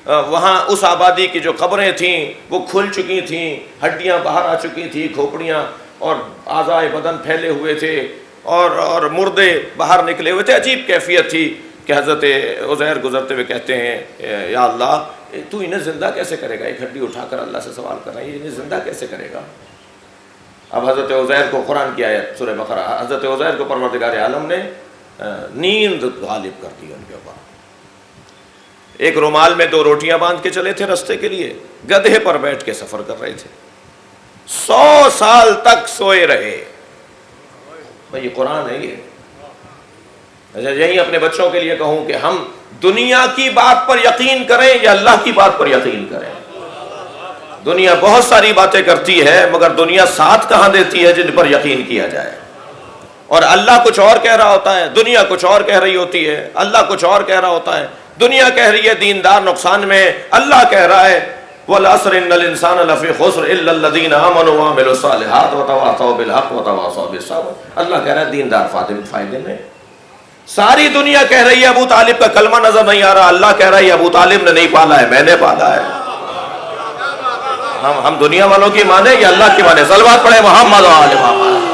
وہاں اس آبادی کی جو قبریں تھیں وہ کھل چکی تھیں، ہڈیاں باہر آ چکی تھیں، کھوپڑیاں اور اعضائے بدن پھیلے ہوئے تھے، اور مردے باہر نکلے ہوئے تھے۔ عجیب کیفیت تھی کہ حضرت عزیر گزرتے ہوئے کہتے ہیں، یا اللہ تو انہیں زندہ کیسے کرے گا؟ ایک ہڈی اٹھا کر اللہ سے سوال کر رہے ہیں، انہیں زندہ کیسے کرے گا؟ اب حضرت عزیر کو، قرآن کی آیت سورہ بقرہ، حضرت عزیر کو پروردگار عالم نے نیند غالب کر دی ان کے اوپر۔ ایک رومال میں 2 روٹیاں باندھ کے چلے تھے رستے کے لیے، گدھے پر بیٹھ کے سفر کر رہے تھے، 100 سال تک سوئے رہے۔ بھئی یہ قرآن ہے، یہ اچھا یہی اپنے بچوں کے لیے کہوں کہ ہم دنیا کی بات پر یقین کریں یا اللہ کی بات پر یقین کریں؟ دنیا بہت ساری باتیں کرتی ہے مگر دنیا ساتھ کہاں دیتی ہے جن پر یقین کیا جائے؟ اور اللہ کچھ اور کہہ رہا ہوتا ہے، دنیا کچھ اور کہہ رہی ہوتی ہے، اللہ کچھ اور کہہ رہا ہوتا ہے۔ دنیا کہہ رہی ہے دیندار نقصان میں، اللہ کہہ رہا ہے وَالْعَصْرِ إِنَّ الْإِنسَانَ لَفِي خُسْرٍ إِلَّا الَّذِينَ آمَنُوا وَعَمِلُوا الصَّالِحَاتِ وَتَوَاصَوْا بِالْحَقِّ وَتَوَاصَوْا بِالصَّبْرِ۔ اللہ کہہ رہا ہے دیندار فائدے میں۔ ساری دنیا کہہ رہی ہے ابو طالب کا کلمہ نظر نہیں آ رہا، اللہ کہہ رہا ہے ابو طالب نے نہیں پالا ہے، میں نے پالا ہے۔ ہم دنیا والوں کی مانے یا اللہ کی مانے؟ صلوات پڑھے محمد و آل محمد۔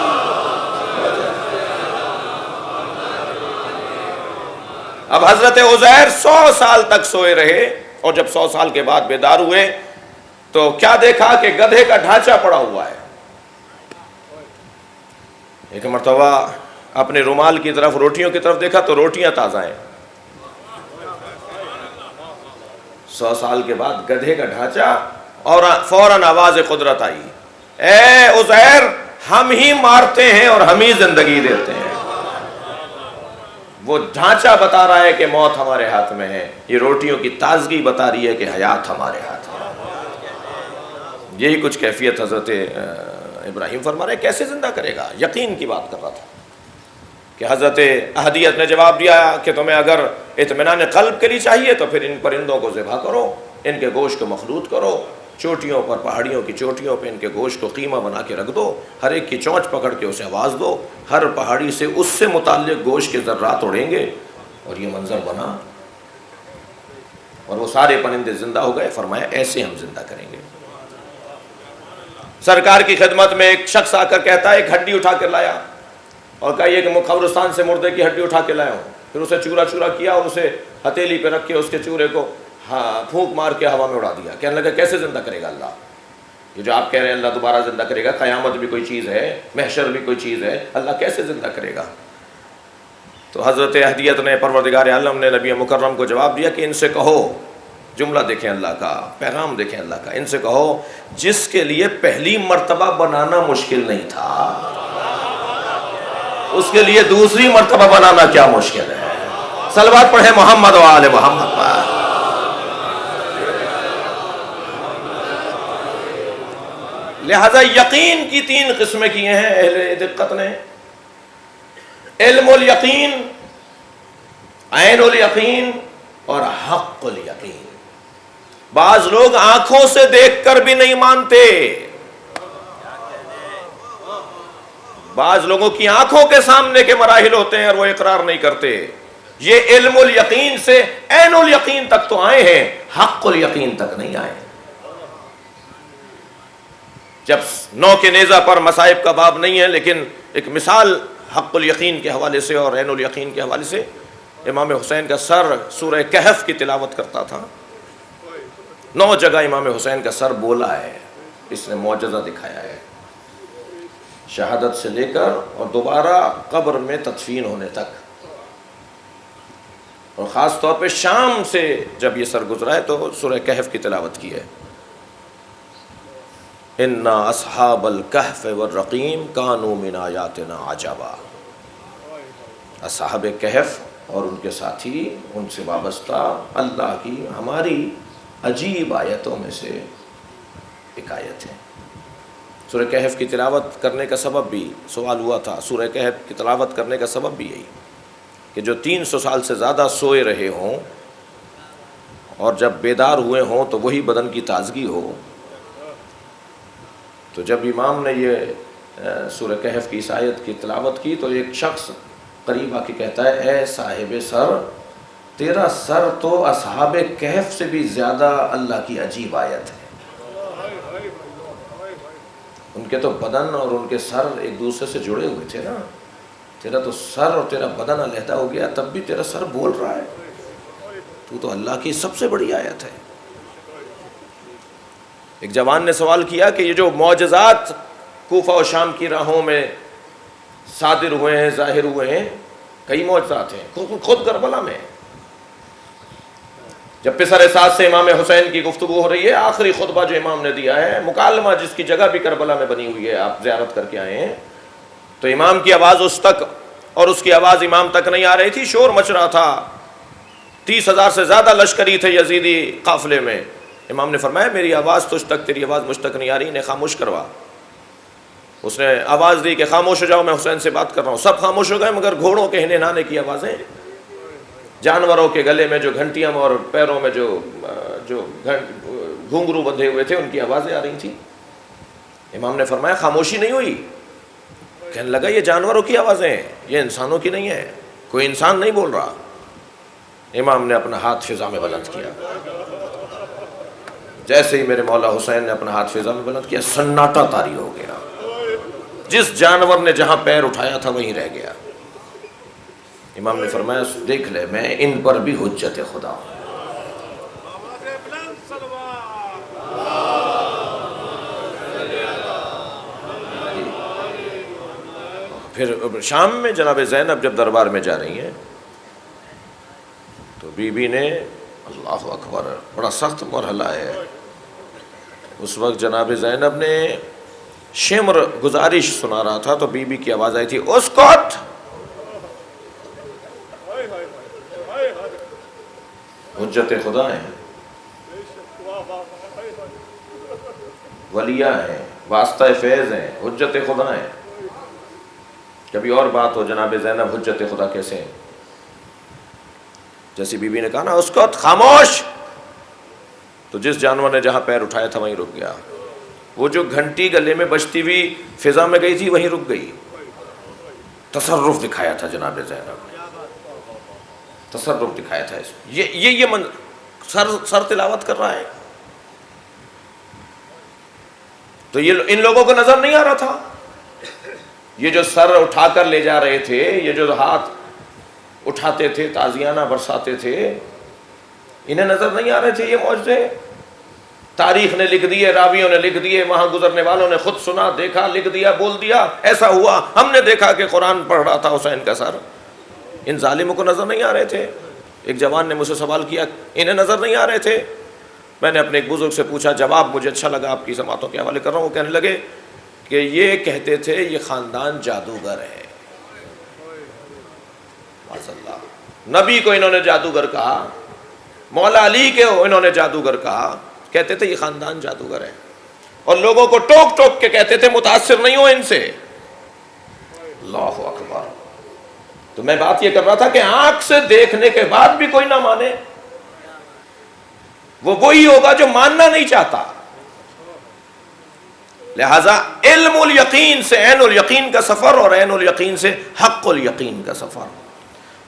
اب حضرت عزیر 100 سال تک سوئے رہے، اور جب 100 سال کے بعد بیدار ہوئے تو کیا دیکھا کہ گدھے کا ڈھانچہ پڑا ہوا ہے۔ ایک مرتبہ اپنے رومال کی طرف، روٹیوں کی طرف دیکھا تو روٹیاں تازہ ہیں۔ 100 سال کے بعد گدھے کا ڈھانچہ، اور فوراً آواز قدرت آئی، اے عزیر ہم ہی مارتے ہیں اور ہم ہی زندگی دیتے ہیں۔ وہ ڈھانچہ بتا رہا ہے کہ موت ہمارے ہاتھ میں ہے، یہ روٹیوں کی تازگی بتا رہی ہے کہ حیات ہمارے ہاتھ میں ہے۔ یہی کچھ کیفیت حضرت ابراہیم فرما رہے، کیسے زندہ کرے گا؟ یقین کی بات کر رہا تھا کہ حضرت احدیت نے جواب دیا کہ تمہیں اگر اطمینان قلب کے لیے چاہیے تو پھر ان پرندوں کو ذبح کرو، ان کے گوشت کو مخلوط کرو، چوٹیوں پر، پہاڑیوں کی چوٹیوں پہ ان کے گوشت کو قیمہ بنا کے رکھ دو، ہر ایک کی چونچ پکڑ کے اسے آواز دو، ہر پہاڑی سے اس سے متعلق گوشت کے ذرات اڑیں گے، اور یہ منظر بنا، اور وہ سارے پرندے زندہ ہو گئے۔ فرمایا ایسے ہم زندہ کریں گے۔ سرکار کی خدمت میں ایک شخص آ کر کہتا ہے ایک ہڈی اٹھا کر لایا، اور کہا یہ کہ میں قبرستان سے مردے کی ہڈی اٹھا کے لایا ہوں۔ پھر اسے چورا چورا کیا اور اسے ہتھیلی پہ رکھ کے اس کے چورے کو پھونک مار کے ہوا میں اڑا دیا۔ کہنے لگا کیسے زندہ کرے گا اللہ؟ یہ جو آپ کہہ رہے ہیں اللہ دوبارہ زندہ کرے گا، قیامت بھی کوئی چیز ہے، محشر بھی کوئی چیز ہے، اللہ کیسے زندہ کرے گا؟ تو حضرت احدیت نے، پروردگار عالم نے نبی مکرم کو جواب دیا کہ ان سے کہو، جملہ دیکھیں اللہ کا، پیغام دیکھیں اللہ کا، ان سے کہو جس کے لیے پہلی مرتبہ بنانا مشکل نہیں تھا، اس کے لیے دوسری مرتبہ بنانا کیا مشکل ہے؟ صلوات پڑھیں محمد و آل محمد پر۔ لہذا یقین کی 3 قسمیں کیے ہیں اہل دقت نے: علم الیقین، عین الیقین، اور حق الیقین۔ بعض لوگ آنکھوں سے دیکھ کر بھی نہیں مانتے، بعض لوگوں کی آنکھوں کے سامنے کے مراحل ہوتے ہیں اور وہ اقرار نہیں کرتے۔ یہ علم الیقین سے عین الیقین تک تو آئے ہیں، حق الیقین تک نہیں آئے۔ جب نو کے نیزہ پر مصائب کا باب نہیں ہے، لیکن ایک مثال حق الیقین کے حوالے سے اور عین الیقین کے حوالے سے، امام حسین کا سر سورہ کہف کی تلاوت کرتا تھا، 9 جگہ امام حسین کا سر بولا ہے، اس نے معجزہ دکھایا ہے، شہادت سے لے کر اور دوبارہ قبر میں تدفین ہونے تک، اور خاص طور پہ شام سے جب یہ سر گزرا ہے تو سورہ کہف کی تلاوت کی ہے۔ اِنَّا أَصْحَابَ الْكَهْفِ وَالرَّقِيمِ كَانُوا مِنْ آيَاتِنَا عَجَبًا۔ اصحاب کہف اور ان کے ساتھی، ان سے وابستہ اللہ کی ہماری عجیب آیتوں میں سے ایک آیت ہے۔ سورہ کہف کی تلاوت کرنے کا سبب بھی، سوال ہوا تھا، سورہ کہف کی تلاوت کرنے کا سبب بھی یہی کہ جو 300 سال سے زیادہ سوئے رہے ہوں اور جب بیدار ہوئے ہوں تو وہی بدن کی تازگی ہو۔ تو جب امام نے یہ سورہ کہف کی اس آیت کی تلاوت کی تو ایک شخص قریب آ کے کہتا ہے، اے صاحب سر، تیرا سر تو اصحاب کہف سے بھی زیادہ اللہ کی عجیب آیت ہے۔ ان کے تو بدن اور ان کے سر ایک دوسرے سے جڑے ہوئے تھے نا، تیرا تو سر اور تیرا بدن علیحدہ ہو گیا، تب بھی تیرا سر بول رہا ہے، تو اللہ کی سب سے بڑی آیت ہے۔ ایک جوان نے سوال کیا کہ یہ جو معجزات کوفہ و شام کی راہوں میں صادر ہوئے ہیں، ظاہر ہوئے ہیں، کئی معجزات ہیں، خود کربلا میں جب پسر سعد سے امام حسین کی گفتگو ہو رہی ہے، آخری خطبہ جو امام نے دیا ہے، مکالمہ جس کی جگہ بھی کربلا میں بنی ہوئی ہے، آپ زیارت کر کے آئے ہیں، تو امام کی آواز اس تک اور اس کی آواز امام تک نہیں آ رہی تھی، شور مچ رہا تھا، 30,000 سے زیادہ لشکری تھے یزیدی قافلے میں. امام نے فرمایا میری آواز تجھ تک، تیری آواز مجھ تک نہیں آ رہی، انہیں خاموش کروا. اس نے آواز دی کہ خاموش ہو جاؤ، میں حسین سے بات کر رہا ہوں. سب خاموش ہو گئے مگر گھوڑوں کے ہنہنانے کی آوازیں، جانوروں کے گلے میں جو گھنٹیاں اور پیروں میں جو گھنگرو بندھے ہوئے تھے ان کی آوازیں آ رہی تھیں. امام نے فرمایا خاموشی نہیں ہوئی. کہنے لگا یہ جانوروں کی آوازیں ہیں، یہ انسانوں کی نہیں ہے، کوئی انسان نہیں بول رہا. امام نے اپنا ہاتھ فضا میں بلند کیا. جیسے ہی میرے مولا حسین نے اپنا ہاتھ فضا میں بلند کیا، سناٹا طاری ہو گیا. جس جانور نے جہاں پیر اٹھایا تھا وہیں رہ گیا. امام نے فرمایا دیکھ لے میں ان پر بھی حجت خدا ہوں. پھر شام میں جناب زینب جب دربار میں جا رہی ہیں تو بی بی نے، اللہ اکبر، بڑا سخت مرحلہ ہے. اس وقت جناب زینب نے شمر گزارش سنا رہا تھا تو بی بی کی آواز آئی تھی اسکت. حجت خدا ہیں، ولیہ ہیں، واسطہ فیض ہیں، حجت خدا ہیں. کبھی اور بات ہو جناب زینب حجت خدا کیسے ہیں. جیسی بی بی نے کہا نا اسکت، خاموش، تو جس جانور نے جہاں پیر اٹھایا تھا وہیں رک گیا. وہ جو گھنٹی گلے میں بجتی ہوئی فضا میں گئی تھی وہیں رک گئی. تصرف دکھایا تھا جناب زینب نے، تصرف دکھایا تھا. یہ سر تلاوت کر رہا ہے تو یہ ان لوگوں کو نظر نہیں آ رہا تھا. یہ جو سر اٹھا کر لے جا رہے تھے، یہ جو ہاتھ اٹھاتے تھے، تازیانہ برساتے تھے، انہیں نظر نہیں آ رہے تھے یہ معجزے. تاریخ نے لکھ دیے، راویوں نے لکھ دیے، وہاں گزرنے والوں نے خود سنا، دیکھا، لکھ دیا، بول دیا ایسا ہوا. ہم نے دیکھا کہ قرآن پڑھ رہا تھا حسین کا سر. ان ظالموں کو نظر نہیں آ رہے تھے. ایک جوان نے مجھ سے سوال کیا انہیں نظر نہیں آ رہے تھے. میں نے اپنے ایک بزرگ سے پوچھا، جواب مجھے اچھا لگا، آپ کی سماعتوں کے حوالے کر رہا ہوں. وہ کہنے لگے کہ یہ کہتے تھے یہ خاندان جادوگر ہے. اللہ، نبی کو انہوں نے جادوگر کہا، مولا علی کے انہوں نے جادوگر کہا. کہتے تھے یہ خاندان جادوگر ہے اور لوگوں کو ٹوک ٹوک کے کہتے تھے متاثر نہیں ہو ان سے. اللہ اکبر. تو میں بات یہ کر رہا تھا کہ آنکھ سے دیکھنے کے بعد بھی کوئی نہ مانے، وہ وہی ہوگا جو ماننا نہیں چاہتا. لہذا علم الیقین سے عین الیقین کا سفر اور عین الیقین سے حق الیقین کا سفر.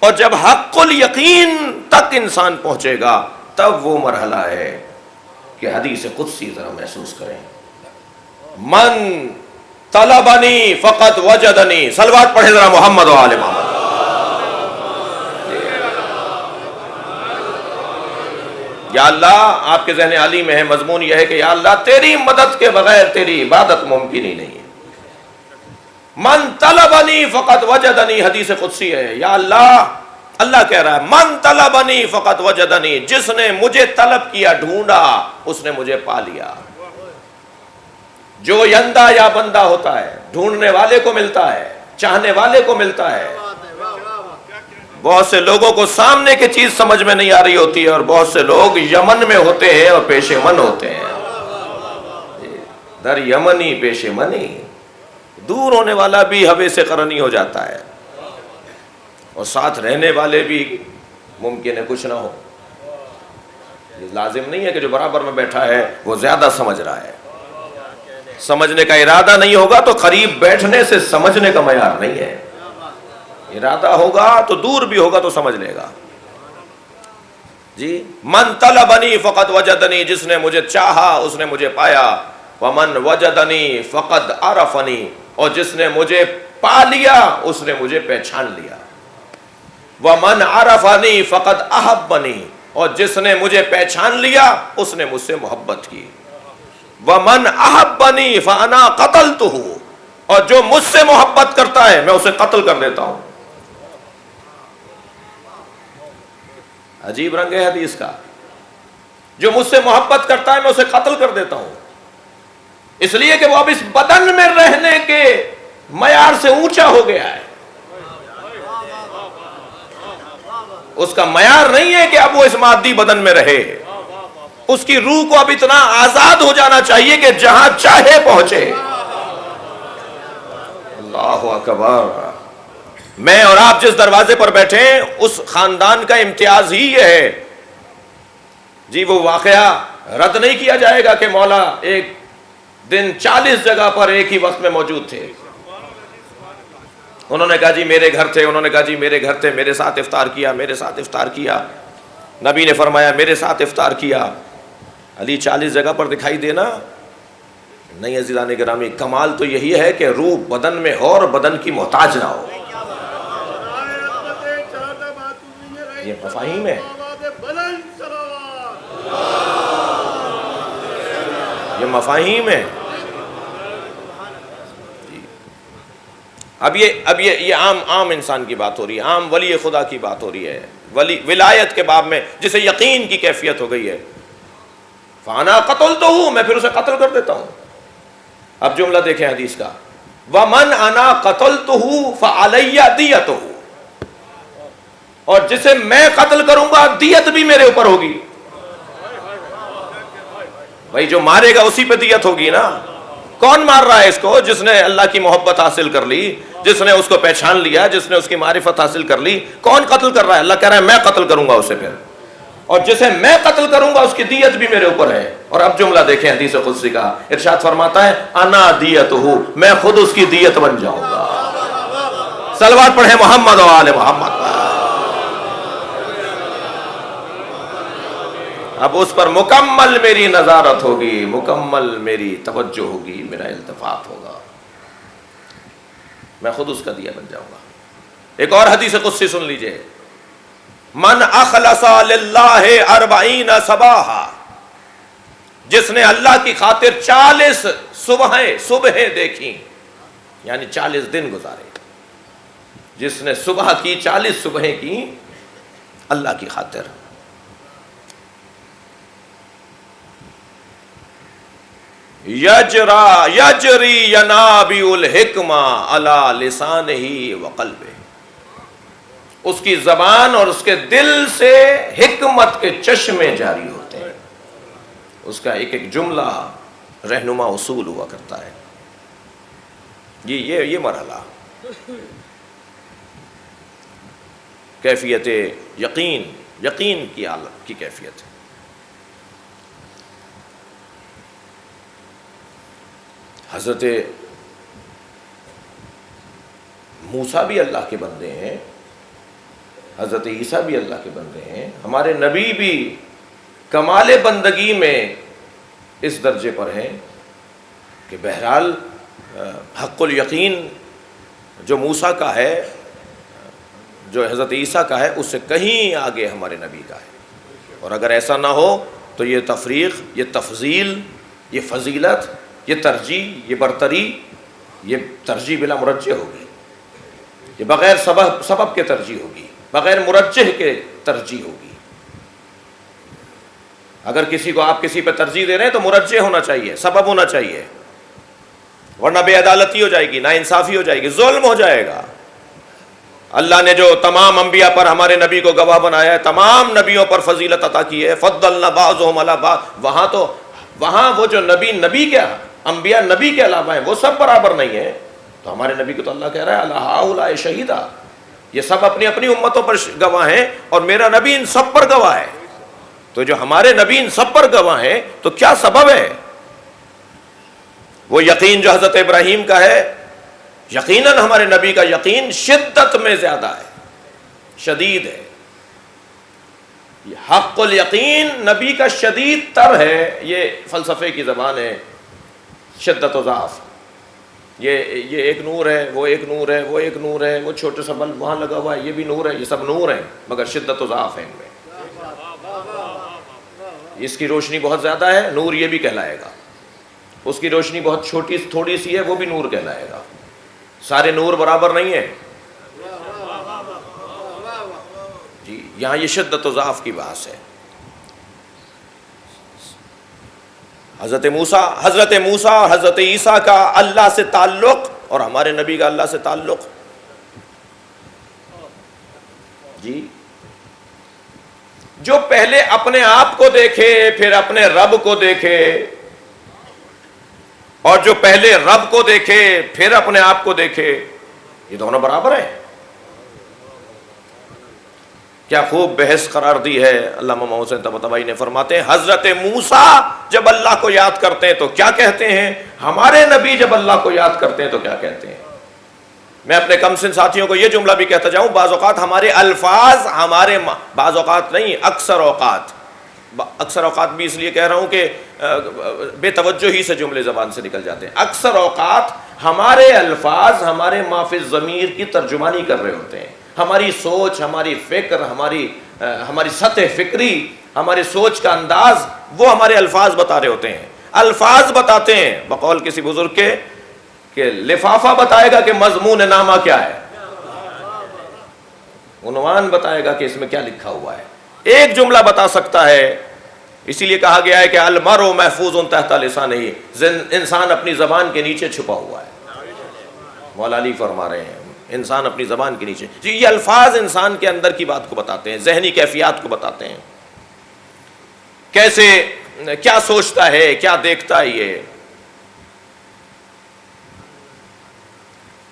اور جب حق الیقین تک انسان پہنچے گا تب وہ مرحلہ ہے کہ حدیث قدسی ذرا محسوس کریں. من طلبنی فقط وجدنی. صلوات پڑھے ذرا محمد و آل محمد. یا اللہ، آپ کے ذہن علی میں ہے مضمون یہ ہے کہ یا اللہ تیری مدد کے بغیر تیری عبادت ممکن ہی نہیں ہے. من طلبنی فقط وجدنی حدیث قدسی ہے. یا اللہ، اللہ کہہ رہا ہے من طلبنی فقط وجدنی، جس نے مجھے طلب کیا، ڈھونڈا، اس نے مجھے پا لیا. جو یندہ یا بندہ ہوتا ہے ڈھونڈنے والے کو ملتا ہے، چاہنے والے کو ملتا ہے. بہت سے لوگوں کو سامنے کی چیز سمجھ میں نہیں آ رہی ہوتی ہے اور بہت سے لوگ یمن میں ہوتے ہیں اور پیش من ہوتے ہیں. در یمنی پیش منی. دور ہونے والا بھی ہوے سے قرنی ہو جاتا ہے اور ساتھ رہنے والے بھی ممکن ہے کچھ نہ ہو. یہ لازم نہیں ہے کہ جو برابر میں بیٹھا ہے وہ زیادہ سمجھ رہا ہے. سمجھنے کا ارادہ نہیں ہوگا تو قریب بیٹھنے سے سمجھنے کا معیار نہیں ہے. ارادہ ہوگا تو دور بھی ہوگا تو سمجھ لے گا. جی، من طلبنی فقط وجدنی، جس نے مجھے چاہا اس نے مجھے پایا. ومن وجدنی فقط عرفنی، اور جس نے مجھے پا لیا اس نے مجھے پہچان لیا. ومن عرفنی فقط احبنی، اور جس نے مجھے پہچان لیا اس نے مجھ سے محبت کی. ومن احبنی فانا قتلتہ، اور جو مجھ سے محبت کرتا ہے میں اسے قتل کر دیتا ہوں. عجیب رنگ ہے حدیث کا. جو مجھ سے محبت کرتا ہے میں اسے قتل کر دیتا ہوں، اس لیے کہ وہ اب اس بدن میں رہنے کے معیار سے اونچا ہو گیا ہے. اس کا معیار نہیں ہے کہ اب وہ اس مادی بدن میں رہے. اس کی روح کو اب اتنا آزاد ہو جانا چاہیے کہ جہاں چاہے پہنچے. اللہ اکبر. میں اور آپ جس دروازے پر بیٹھے ہیں اس خاندان کا امتیاز ہی یہ ہے. جی وہ واقعہ رد نہیں کیا جائے گا کہ مولا ایک دن 40 جگہ پر ایک ہی وقت میں موجود تھے. انہوں نے کہا جی میرے گھر تھے, انہوں نے کہا جی میرے گھر تھے, میرے ساتھ افطار کیا, میرے ساتھ افطار کیا. نبی نے فرمایا میرے ساتھ افطار کیا. علی 40 جگہ پر دکھائی دینا نہیں. عزیزان گرامی, کمال تو یہی ہے کہ روح بدن میں ہو اور بدن کی محتاج نہ ہو. یہ مفاہیم ہے, یہ مفاہیم ہے. اب یہ عام انسان کی بات ہو رہی ہے, عام ولی خدا کی بات ہو رہی ہے. ولایت کے باب میں جسے یقین کی کیفیت ہو گئی ہے. فانا قتلتہ, میں پھر اسے قتل کر دیتا ہوں. اب جملہ دیکھیں حدیث کا, ومن انا قتلتہ فعلی دیتہ, اور جسے میں قتل کروں گا دیت بھی میرے اوپر ہوگی. بھائی جو مارے گا اسی پہ دیت ہوگی نا. کون مار رہا ہے اس کو؟ جس نے اللہ کی محبت حاصل کر لی, جس نے اس کو پہچان لیا, جس نے اس کی معرفت حاصل کر لی. کون قتل کر رہا ہے؟ اللہ کہہ رہا ہے میں قتل کروں گا اسے پھر, اور جسے میں قتل کروں گا اس کی دیت بھی میرے اوپر ہے. اور اب جملہ دیکھیں حدیث قدسی کا, ارشاد فرماتا ہے انا دیتہ, میں خود اس کی دیت بن جاؤں گا. صلوات پڑھیں محمد و آل محمد. اب اس پر مکمل میری نظارت ہوگی, مکمل میری توجہ ہوگی, میرا التفات ہوگا, میں خود اس کا دیا بن جاؤں گا. ایک اور حدیث قدسی سن لیجئے, من اخلص للہ 40 صباحا, جس نے اللہ کی خاطر 40 صبحیں دیکھی, یعنی 40 دن گزارے. جس نے صبح کی 40 صبحیں کی اللہ کی خاطر, یجری ینابی الحکمہ علی لسانہ وقلبہ, اس کی زبان اور اس کے دل سے حکمت کے چشمے جاری ہوتے ہیں. اس کا ایک ایک جملہ رہنما اصول ہوا کرتا ہے. یہ مرحلہ کیفیت یقین کی حالت کی کیفیت ہے. حضرت موسیٰ بھی اللہ کے بندے ہیں, حضرت عیسیٰ بھی اللہ کے بندے ہیں, ہمارے نبی بھی کمال بندگی میں اس درجے پر ہیں کہ بہرحال حق الیقین جو موسیٰ کا ہے, جو حضرت عیسیٰ کا ہے, اس سے کہیں آگے ہمارے نبی کا ہے. اور اگر ایسا نہ ہو تو یہ تفریق, یہ تفضیل, یہ فضیلت, یہ ترجیح, یہ برتری, یہ ترجیح بلا مرجح ہوگی. یہ بغیر سبب کے ترجیح ہوگی, بغیر مرجح کے ترجیح ہوگی. اگر کسی کو آپ کسی پہ ترجیح دے رہے ہیں تو مرجح ہونا چاہیے, سبب ہونا چاہیے, ورنہ بے عدالتی ہو جائے گی, ناانصافی ہو جائے گی, ظلم ہو جائے گا. اللہ نے جو تمام انبیاء پر ہمارے نبی کو گواہ بنایا ہے, تمام نبیوں پر فضیلت عطا کی ہے, فضلنا بعضهم علی بعض, وہاں وہ جو نبی کے انبیاء نبی کے علاوہ ہیں وہ سب برابر نہیں ہیں. تو ہمارے نبی کو تو اللہ کہہ رہا ہے اللہ ہؤلاء شہیدا, یہ سب اپنی اپنی امتوں پر گواہ ہیں اور میرا نبی ان سب پر گواہ ہے. تو جو ہمارے نبی ان سب پر گواہ ہیں تو کیا سبب ہے؟ وہ یقین جو حضرت ابراہیم کا ہے, یقیناً ہمارے نبی کا یقین شدت میں زیادہ ہے, شدید ہے. حق الیقین نبی کا شدید تر ہے. یہ فلسفے کی زبان ہے, شدت و ضعف. یہ ایک نور ہے, وہ ایک نور ہے, وہ ایک نور ہے, وہ چھوٹے سا بلب وہاں لگا ہوا ہے, یہ بھی نور ہے, یہ سب نور ہیں مگر شدت و ضعف ہے ان میں. اس کی روشنی بہت زیادہ ہے, نور یہ بھی کہلائے گا. اس کی روشنی بہت چھوٹی تھوڑی سی ہے, وہ بھی نور کہلائے گا. سارے نور برابر نہیں ہیں. جی یہاں یہ شدت و ضعف کی بحث ہے. حضرت موسیٰ اور حضرت عیسیٰ کا اللہ سے تعلق اور ہمارے نبی کا اللہ سے تعلق, جی جو پہلے اپنے آپ کو دیکھے پھر اپنے رب کو دیکھے، اور جو پہلے رب کو دیکھے پھر اپنے آپ کو دیکھے، یہ دونوں برابر ہیں۔ کیا خوب بحث قرار دی ہے علامہ محسن طباطبائی نے، فرماتے ہیں حضرت موسیٰ جب اللہ کو یاد کرتے ہیں تو کیا کہتے ہیں، ہمارے نبی جب اللہ کو یاد کرتے ہیں تو کیا کہتے ہیں۔ میں اپنے کم سن ساتھیوں کو یہ جملہ بھی کہتا جاؤں، بعض اوقات ہمارے الفاظ بعض اوقات نہیں، اکثر اوقات بھی اس لیے کہہ رہا ہوں کہ بے توجہی سے جملے زبان سے نکل جاتے ہیں، اکثر اوقات ہمارے الفاظ ہمارے ما فی الضمیر کی ترجمانی کر رہے ہوتے ہیں، ہماری سوچ، ہماری فکر، ہماری سطح فکری، ہماری سوچ کا انداز، وہ ہمارے الفاظ بتا رہے ہوتے ہیں۔ الفاظ بتاتے ہیں، بقول کسی بزرگ کے کہ لفافہ بتائے گا کہ مضمون نامہ کیا ہے، عنوان بتائے گا کہ اس میں کیا لکھا ہوا ہے۔ ایک جملہ بتا سکتا ہے، اسی لیے کہا گیا ہے کہ المرء محفوظ تحت لسانہ، انسان اپنی زبان کے نیچے چھپا ہوا ہے۔ مولا علی فرما رہے ہیں انسان اپنی زبان کے نیچے، یہ الفاظ انسان کے اندر کی بات کو بتاتے ہیں، ذہنی کیفیات کو بتاتے ہیں، کیسے کیا سوچتا ہے، کیا دیکھتا ہے۔ یہ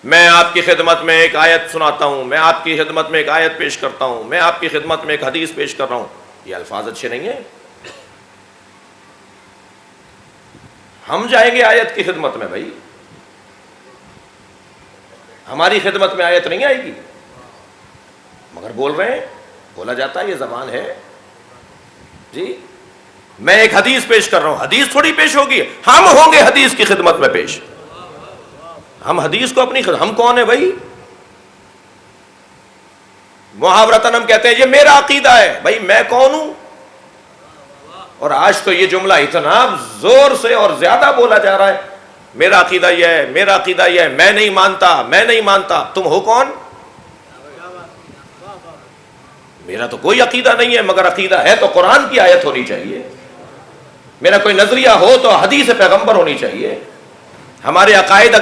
میں آپ کی خدمت میں ایک آیت سناتا ہوں، میں آپ کی خدمت میں ایک آیت پیش کرتا ہوں، میں آپ کی خدمت میں ایک حدیث پیش کر رہا ہوں، یہ الفاظ اچھے نہیں ہیں۔ ہم جائیں گے آیت کی خدمت میں، بھائی ہماری خدمت میں آیت نہیں آئے گی، مگر بول رہے ہیں، بولا جاتا ہے، یہ زبان ہے جی۔ میں ایک حدیث پیش کر رہا ہوں، حدیث تھوڑی پیش ہوگی، ہم ہوں گے حدیث کی خدمت میں پیش، ہم حدیث کو اپنی ہم کون ہیں بھائی؟ محاورتاً ہم کہتے ہیں یہ میرا عقیدہ ہے، بھائی میں کون ہوں؟ اور آج تو یہ جملہ اتنا زور سے اور زیادہ بولا جا رہا ہے، میرا عقیدہ یہ ہے، میرا عقیدہ یہ ہے، میں نہیں مانتا، میں نہیں مانتا۔ تم ہو کون؟ میرا تو کوئی عقیدہ نہیں ہے، مگر عقیدہ ہے تو قرآن کی آیت ہونی چاہیے، میرا کوئی نظریہ ہو تو حدیث پیغمبر ہونی چاہیے۔ ہمارے عقائد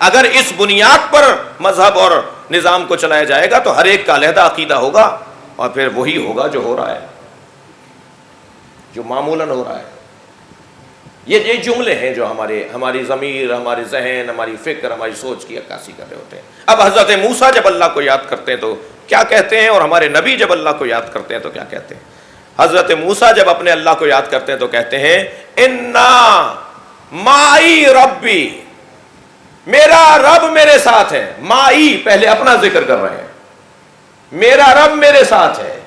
اگر اس بنیاد پر مذہب اور نظام کو چلایا جائے گا تو ہر ایک کا علیحدہ عقیدہ ہوگا، اور پھر وہی ہوگا جو ہو رہا ہے، جو معمولاً ہو رہا ہے۔ یہ جملے ہیں جو ہماری ضمیر، ہمارے ذہن، ہماری فکر، ہماری سوچ کی عکاسی کر رہے ہوتے ہیں۔ اب حضرت موسیٰ جب اللہ کو یاد کرتے ہیں تو کیا کہتے ہیں، اور ہمارے نبی جب اللہ کو یاد کرتے ہیں تو کیا کہتے ہیں؟ حضرت موسیٰ جب اپنے اللہ کو یاد کرتے ہیں تو کہتے ہیں انا مائی ربی، میرا رب میرے ساتھ ہے۔ مائی پہلے اپنا ذکر کر رہے ہیں، میرا رب میرے ساتھ ہے،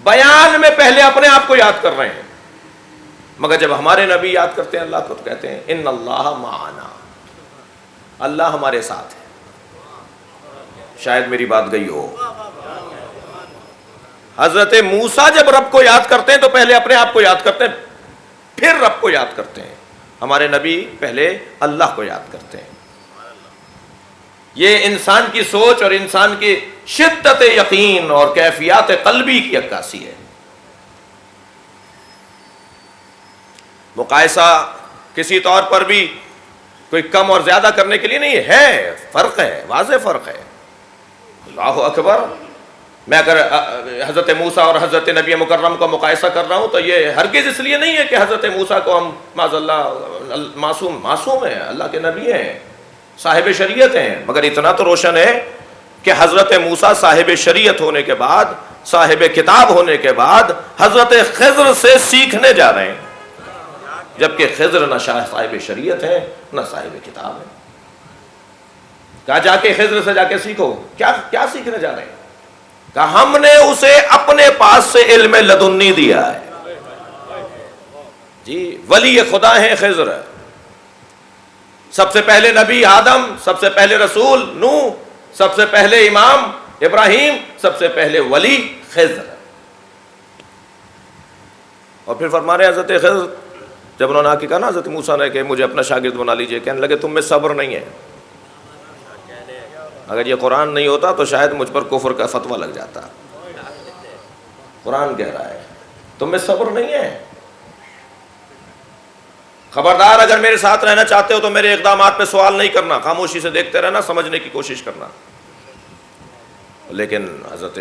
بیان میں پہلے اپنے آپ کو یاد کر رہے ہیں، مگر جب ہمارے نبی یاد کرتے ہیں اللہ کو تو کہتے ہیں ان اللہ معنا، اللہ ہمارے ساتھ ہے۔ شاید میری بات گئی ہو۔ حضرت موسیٰ جب رب کو یاد کرتے ہیں تو پہلے اپنے آپ کو یاد کرتے ہیں، پھر رب کو یاد کرتے ہیں۔ ہمارے نبی پہلے اللہ کو یاد کرتے ہیں۔ یہ انسان کی سوچ اور انسان کی شدت یقین اور کیفیات قلبی کی عکاسی ہے۔ مقایسہ کسی طور پر بھی کوئی کم اور زیادہ کرنے کے لیے نہیں ہے، فرق ہے، واضح فرق ہے۔ اللہ اکبر۔ میں اگر حضرت موسیٰ اور حضرت نبی مکرم کو مقایسہ کر رہا ہوں تو یہ ہرگز اس لیے نہیں ہے کہ حضرت موسیٰ کو ہم معاذ اللہ معصوم ہیں، اللہ کے نبی ہیں، صاحب شریعت ہیں، مگر اتنا تو روشن ہے کہ حضرت موسیٰ صاحب شریعت ہونے کے بعد، صاحب کتاب ہونے کے بعد حضرت خضر سے سیکھنے جا رہے ہیں، جبکہ خضر نہ صاحب شریعت ہے نہ صاحب کتاب ہے۔ کہا جا کے خضر سے جا کے سیکھو، کیا سیکھنے جا رہے ہیں؟ کہا ہم نے اسے اپنے پاس سے علم لدنی دیا ہے۔ جی ولی خدا ہیں خضر، سب سے پہلے نبی آدم، سب سے پہلے رسول نوح، سب سے پہلے امام ابراہیم، سب سے پہلے ولی خضر۔ اور پھر فرما رہے حضرت خضر جب انہوں نے آ کے کہا نا حضرت موسیٰ نے کہ مجھے اپنا شاگرد بنا لیجئے، کہنے لگے تم میں صبر نہیں ہے، اگر یہ قرآن نہیں ہوتا تو شاید مجھ پر کفر کا فتویٰ لگ جاتا۔ قرآن کہہ رہا ہے تم میں صبر نہیں ہے، خبردار اگر میرے ساتھ رہنا چاہتے ہو تو میرے اقدامات پہ سوال نہیں کرنا، خاموشی سے دیکھتے رہنا، سمجھنے کی کوشش کرنا۔ لیکن حضرت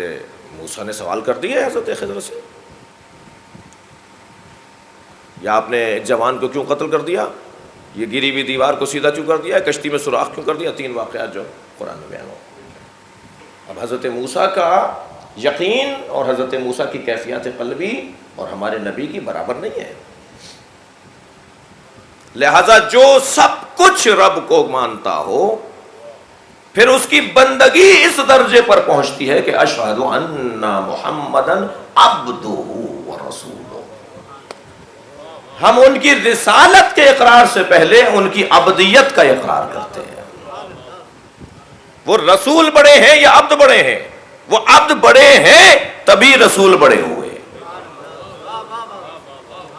موسیٰ نے سوال کر دیا حضرت خضر سے، یا آپ نے ایک جوان کو کیوں قتل کر دیا، یہ گری ہوئی دیوار کو سیدھا کیوں کر دیا، کشتی میں سوراخ کیوں کر دیا، 3 واقعات جو قرآن میں بیان ہو۔ اب حضرت موسیٰ کا یقین اور حضرت موسیٰ کی کیفیات قلبی اور ہمارے نبی کی برابر نہیں ہے، لہذا جو سب کچھ رب کو مانتا ہو پھر اس کی بندگی اس درجے پر پہنچتی ہے کہ اشہد ان محمدن عبدہ ورسولہ، ہم ان کی رسالت کے اقرار سے پہلے ان کی عبدیت کا اقرار کرتے ہیں۔ وہ رسول بڑے ہیں یا عبد بڑے ہیں؟ وہ عبد بڑے ہیں تبھی رسول بڑے ہوئے۔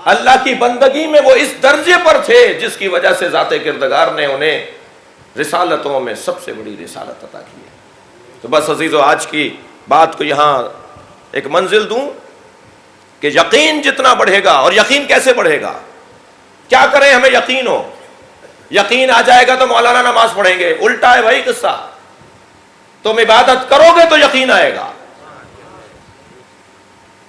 اللہ کی بندگی میں وہ اس درجے پر تھے جس کی وجہ سے ذات کردگار نے انہیں رسالتوں میں سب سے بڑی رسالت عطا کی ہے۔ تو بس عزیزو، آج کی بات کو یہاں ایک منزل دوں کہ یقین جتنا بڑھے گا، اور یقین کیسے بڑھے گا، کیا کریں ہمیں یقین ہو؟ یقین آ جائے گا تو مولانا نماز پڑھیں گے، الٹا ہے بھائی قصہ۔ تم عبادت کرو گے تو یقین آئے گا۔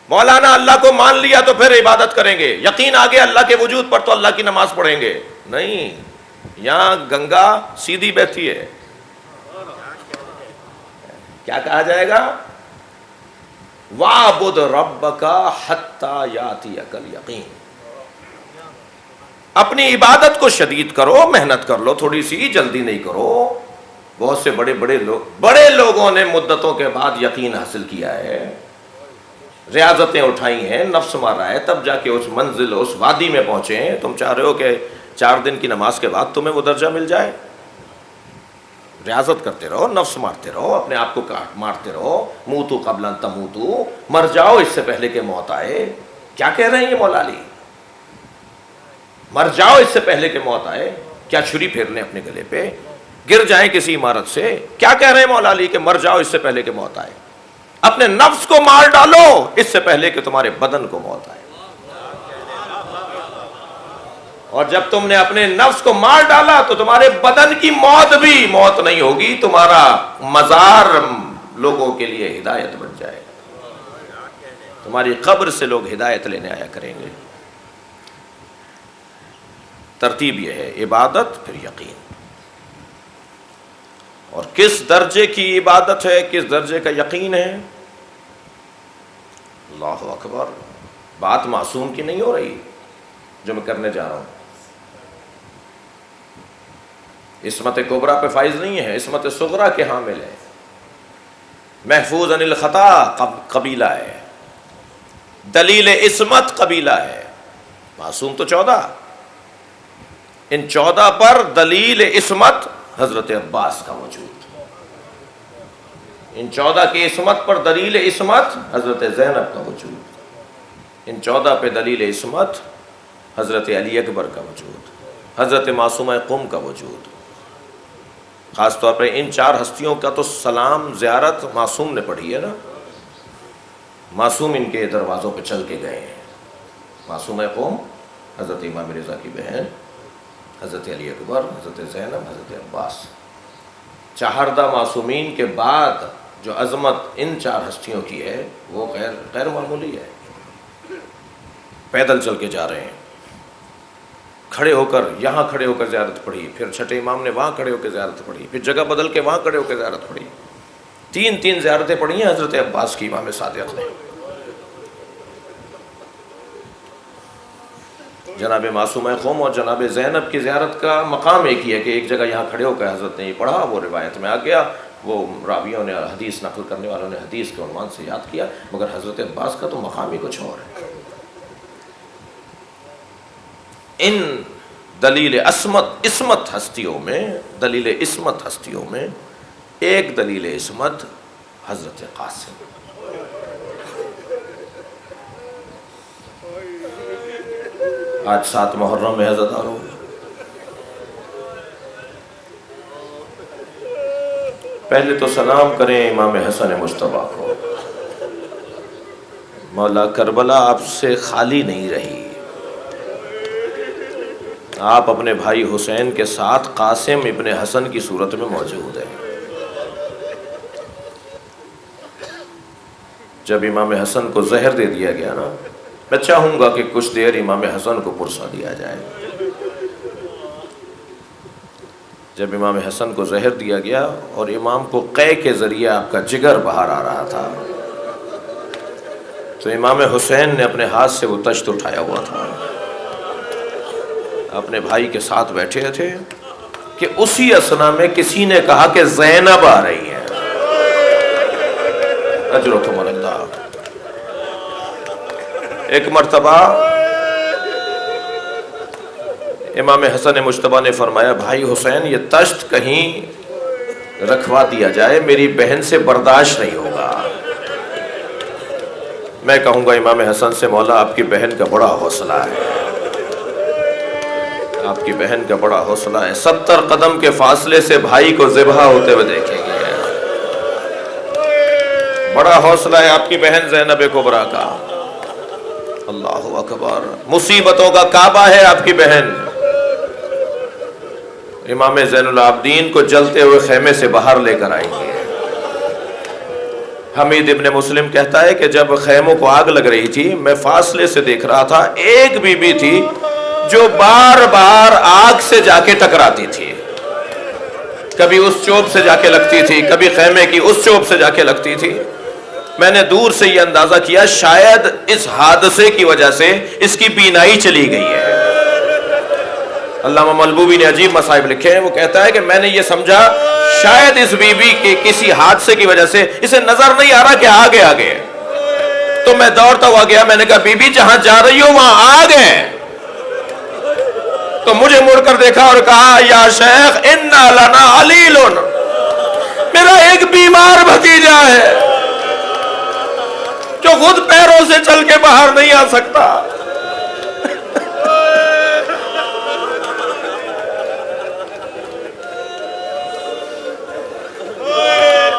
مولانا اللہ کو مان لیا تو پھر عبادت کریں گے، یقین آ گیا اللہ کے وجود پر تو اللہ کی نماز پڑھیں گے، نہیں، یہاں گنگا سیدھی بہتی ہے۔ کیا کہا جائے گا؟ وَاعْبُدْ رَبَّكَ حَتَّى يَأْتِيَكَ الْيَقِينُ۔ اپنی عبادت کو شدید کرو، محنت کر لو تھوڑی سی، جلدی نہیں کرو۔ بہت سے بڑے لوگوں نے مدتوں کے بعد یقین حاصل کیا ہے، ریاضتیں اٹھائی ہیں، نفس مارا ہے، تب جا کے اس منزل، اس وادی میں پہنچے ہیں۔ تم چاہ رہے ہو کہ 4 دن کی نماز کے بعد تمہیں وہ درجہ مل جائے؟ ریاضت کرتے رہو، نفس مارتے رہو، اپنے آپ کو مارتے رہو۔ موتو قبل ان تموتو، مر جاؤ اس سے پہلے کہ موت آئے۔ کیا کہہ رہے ہیں یہ مولا علی؟ مر جاؤ اس سے پہلے کہ موت آئے؟ کیا چھری پھیر لیں اپنے گلے پہ، گر جائیں کسی عمارت سے؟ کیا کہہ رہے ہیں مولا علی کہ مر جاؤ اس سے پہلے کہ موت آئے؟ اپنے نفس کو مار ڈالو اس سے پہلے کہ تمہارے بدن کو موت آئے۔ اور جب تم نے اپنے نفس کو مار ڈالا تو تمہارے بدن کی موت بھی موت نہیں ہوگی، تمہارا مزار لوگوں کے لیے ہدایت بن جائے گا، تمہاری قبر سے لوگ ہدایت لینے آیا کریں گے۔ ترتیب یہ ہے، عبادت پھر یقین۔ اور کس درجے کی عبادت ہے، کس درجے کا یقین ہے؟ اللہ اکبر، بات معصوم کی نہیں ہو رہی جو میں کرنے جا رہا ہوں، عصمت کبریٰ پہ فائز نہیں ہے، عصمت صغریٰ کے حامل ہے۔ محفوظ عن الخطا قبیلہ ہے، دلیل عصمت قبیلہ ہے، معصوم تو 14، ان 14 پر دلیل عصمت حضرت عباس کا وجود، ان 14 کی عصمت پر دلیل عصمت حضرت زینب کا وجود، ان 14 پہ دلیل عصمت حضرت علی اکبر کا وجود، حضرت معصومہ قم کا وجود۔ خاص طور پر ان 4 ہستیوں کا تو سلام زیارت معصوم نے پڑھی ہے نا، معصوم ان کے دروازوں پہ چل کے گئے ہیں۔ معصومہ قم حضرت امام رضا کی بہن، حضرت علی اکبر، حضرت زینب، حضرت عباس۔ چہاردہ معصومین کے بعد جو عظمت ان 4 ہستیوں کی ہے وہ غیر معمولی ہے۔ پیدل چل کے جا رہے ہیں، کھڑے ہو کر یہاں کھڑے ہو کر زیارت پڑھی، پھر چھٹے امام نے وہاں کھڑے ہو کے زیارت پڑھی، پھر جگہ بدل کے وہاں کھڑے ہو کے زیارت پڑھی۔ 3 زیارتیں پڑھی ہیں حضرت عباس کی امام صادق نے۔ جناب معصومہ قم اور جناب زینب کی زیارت کا مقام ایک ہی ہے کہ ایک جگہ یہاں کھڑے ہو کر حضرت نے یہ پڑھا، وہ روایت میں آ گیا، وہ راویوں نے، حدیث نقل کرنے والوں نے حدیث کے عنوان سے یاد کیا، مگر حضرت عباس کا تو مقام ہی کچھ اور ہے۔ ان دلیل عصمت ہستیوں میں، دلیل عصمت ہستیوں میں ایک دلیل عصمت حضرت قاسم۔ آج 7 محرم میں حضرت عروج، پہلے تو سلام کریں امام حسن مجتبیٰ کو۔ مولا کربلا آپ سے خالی نہیں رہی، آپ اپنے بھائی حسین کے ساتھ قاسم ابن حسن کی صورت میں موجود ہیں۔ جب امام حسن کو زہر دے دیا گیا نا، میں چاہوں گا کہ کچھ دیر امام حسن کو پرسا دیا جائے۔ جب امام حسن کو زہر دیا گیا اور امام کو قے کے ذریعے آپ کا جگر باہر آ رہا تھا، تو امام حسین نے اپنے ہاتھ سے وہ تشت اٹھایا ہوا تھا، اپنے بھائی کے ساتھ بیٹھے تھے کہ اسی اثنا میں کسی نے کہا کہ زینب آ رہی ہے۔ اجرکم اللہ۔ ایک مرتبہ امام حسن مجتبیٰ نے فرمایا، بھائی حسین یہ تشت کہیں رکھوا دیا جائے، میری بہن سے برداشت نہیں ہوگا۔ میں کہوں گا امام حسن سے، مولا آپ کی بہن کا بڑا حوصلہ ہے، آپ کی بہن کا بڑا حوصلہ ہے، 70 قدم کے فاصلے سے بھائی کو ذبح ہوتے ہوئے دیکھیں گے، بڑا حوصلہ ہے آپ کی بہن زینب کبریٰ کا۔ اللہ اکبر، مصیبتوں کا کعبہ ہے آپ کی بہن۔ امام زین العابدین کو جلتے ہوئے خیمے سے باہر لے کر آئیں گے۔ حمید ابن مسلم کہتا ہے کہ جب خیموں کو آگ لگ رہی تھی، میں فاصلے سے دیکھ رہا تھا، ایک بی بی تھی جو بار بار آگ سے جا کے ٹکراتی تھی، کبھی اس چوب سے جا کے لگتی تھی، کبھی خیمے کی اس چوب سے جا کے لگتی تھی۔ میں نے دور سے یہ اندازہ کیا شاید اس حادثے کی وجہ سے اس کی بینائی چلی گئی ہے۔ علامہ ملبوبی نے عجیب مصائب لکھے ہیں، وہ کہتا ہے کہ میں نے یہ سمجھا شاید اس بی بی کے کسی حادثے کی وجہ سے اسے نظر نہیں آ رہا کہ آگے آگے، تو میں دوڑتا ہوا گیا، میں نے کہا بی بی جہاں جا رہی ہو وہاں آگ ہے۔ تو مجھے مڑ کر دیکھا اور کہا، یا شیخ انا لنا علیل، میرا ایک بیمار بھتیجا ہے جو خود پیروں سے چل کے باہر نہیں آ سکتا۔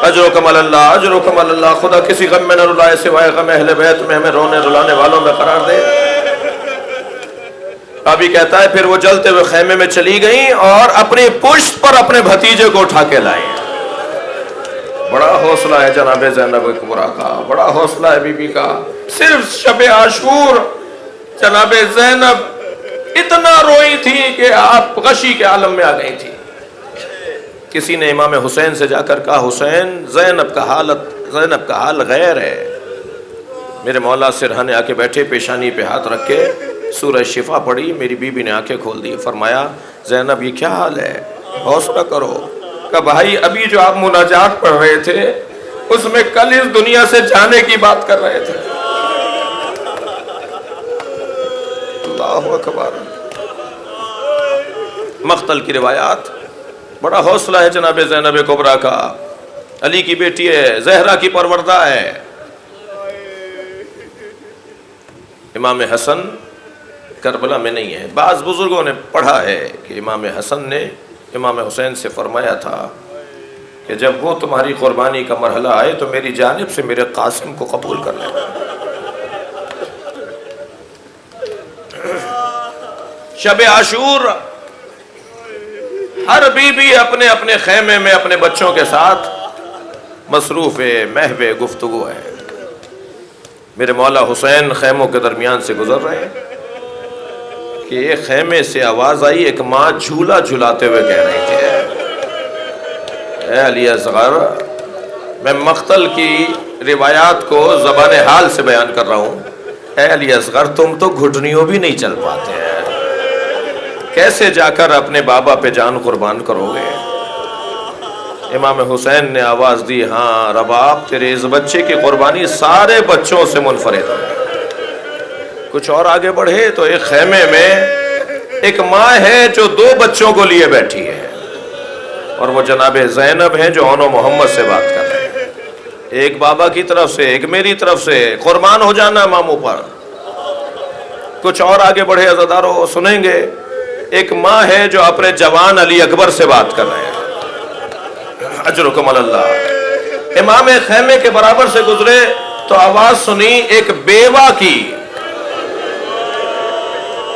اجرکم اللہ، اجرکم اللہ۔ خدا کسی غم میں نہ رلائے سوائے غم اہل بیت میں، ہمیں رونے رلانے والوں میں قرار دے۔ ابھی کہتا ہے پھر وہ جلتے ہوئے خیمے میں چلی گئیں اور اپنی پشت پر اپنے بھتیجے کو اٹھا کے لائیں۔ بڑا حوصلہ ہے جناب زینب کبریٰ کا، بڑا حوصلہ ہے بی بی کا۔ صرف شب عاشور جناب زینب اتنا روئی تھی کہ آپ غشی کے عالم میں آ گئی تھی۔ کسی نے امام حسین سے جا کر کہا، حسین زینب کا حال غیر ہے۔ میرے مولا سرہانے آ کے بیٹھے، پیشانی پہ ہاتھ رکھ کے سورہ شفا پڑھی، میری بی بی نے آنکھیں کھول دی، فرمایا زینب یہ کیا حال ہے، حوصلہ کرو۔ کہ بھائی ابھی جو آپ مناجات پڑھ رہے تھے اس میں کل اس دنیا سے جانے کی بات کر رہے تھے۔ اللہ اکبر۔ مقتل کی روایات، بڑا حوصلہ ہے جناب زینب کبریٰ کا، علی کی بیٹی ہے، زہرا کی پروردہ ہے۔ امام حسن کربلا میں نہیں ہے، بعض بزرگوں نے پڑھا ہے کہ امام حسن نے امام حسین سے فرمایا تھا کہ جب وہ تمہاری قربانی کا مرحلہ آئے تو میری جانب سے میرے قاسم کو قبول کر لینا۔ شب عاشور ہر بی بی اپنے اپنے خیمے میں اپنے بچوں کے ساتھ مصروف محو گفتگو ہے۔ میرے مولا حسین خیموں کے درمیان سے گزر رہے ہیں کہ ایک خیمے سے آواز آئی، ایک ماں جھولا جھلاتے ہوئے کہہ رہی تھی، اے علی اصغر، میں مقتل کی روایات کو زبان حال سے بیان کر رہا ہوں، اے علی اصغر تم تو گھٹنیوں بھی نہیں چل پاتے ہیں، کیسے جا کر اپنے بابا پہ جان قربان کرو گے؟ امام حسین نے آواز دی، ہاں رباب تیرے اس بچے کی قربانی سارے بچوں سے منفرد ہے۔ کچھ اور آگے بڑھے تو ایک خیمے میں ایک ماں ہے جو 2 بچوں کو لیے بیٹھی ہے، اور وہ جناب زینب ہیں جو انو محمد سے بات کر رہے ہیں، ایک بابا کی طرف سے ایک میری طرف سے، قربان ہو جانا ماموں پر۔ کچھ اور آگے بڑھے عزادارو سنیں گے، ایک ماں ہے جو اپنے جوان علی اکبر سے بات کر رہے ہیں، اجرکم اللہ۔ امام خیمے کے برابر سے گزرے تو آواز سنی ایک بیوہ کی،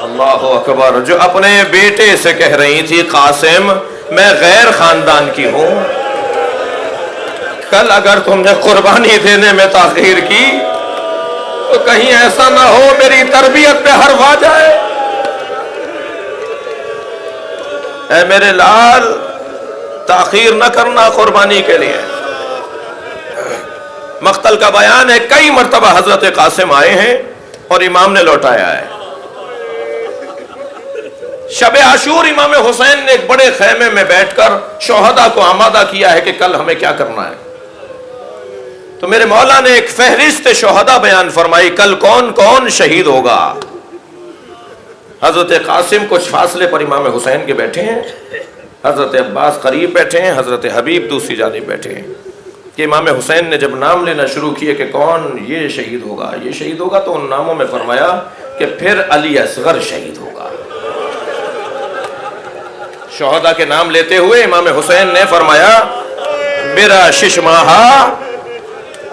اللہ اکبر، جو اپنے بیٹے سے کہہ رہی تھی، قاسم میں غیر خاندان کی ہوں، کل اگر تم نے قربانی دینے میں تاخیر کی تو کہیں ایسا نہ ہو میری تربیت پہ حرف آ جائے۔ اے میرے لال، تاخیر نہ کرنا قربانی کے لیے۔ مقتل کا بیان ہے، کئی مرتبہ حضرت قاسم آئے ہیں اور امام نے لوٹایا ہے۔ شب عاشور امام حسین نے ایک بڑے خیمے میں بیٹھ کر شہداء کو آمادہ کیا ہے کہ کل ہمیں کیا کرنا ہے۔ تو میرے مولا نے ایک فہرست شہداء بیان فرمائی، کل کون کون شہید ہوگا۔ حضرت قاسم کچھ فاصلے پر امام حسین کے بیٹھے ہیں، حضرت عباس قریب بیٹھے ہیں، حضرت حبیب دوسری جانب بیٹھے ہیں۔ کہ امام حسین نے جب نام لینا شروع کیے کہ کون یہ شہید ہوگا یہ شہید ہوگا، تو ان ناموں میں فرمایا کہ پھر علی اصغر شہید ہوگا۔ شہداء کے نام لیتے ہوئے امام حسین نے فرمایا میرا ششماہا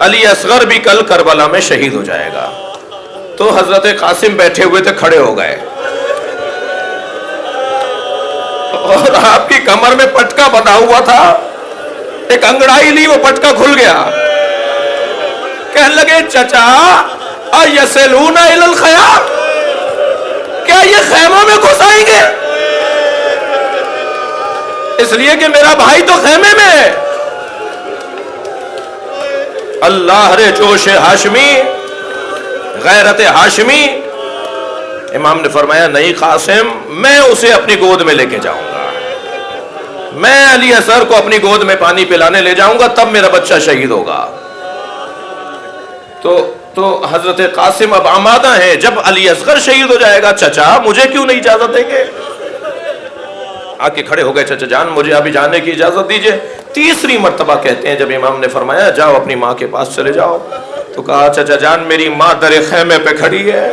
علی اصغر بھی کل کربلا میں شہید ہو جائے گا۔ تو حضرت قاسم بیٹھے ہوئے تھے، کھڑے ہو گئے اور آپ کی کمر میں پٹکا بندھا ہوا تھا، ایک انگڑائی لی، وہ پٹکا کھل گیا۔ کہنے لگے چچا ایسلون الی الخیام، کیا یہ خیموں میں گھس آئیں گے؟ اس لیے کہ میرا بھائی تو خیمے میں ہے۔ اللہ رے جوش ہاشمی، غیرت ہاشمی۔ امام نے فرمایا نہیں قاسم، میں اسے اپنی گود میں لے کے جاؤں گا، میں علی اصغر کو اپنی گود میں پانی پلانے لے جاؤں گا، تب میرا بچہ شہید ہوگا۔ تو حضرت قاسم اب آمادہ ہیں، جب علی اصغر شہید ہو جائے گا چچا مجھے کیوں نہیں اجازت دیں گے؟ آ کے کھڑے ہو گئے، چچا جان مجھے ابھی جانے کی اجازت دیجئے۔ تیسری مرتبہ کہتے ہیں جب امام نے فرمایا جاؤ اپنی ماں کے پاس چلے جاؤ، تو کہا چچا جان میری ماں در خیمے پہ کھڑی ہے،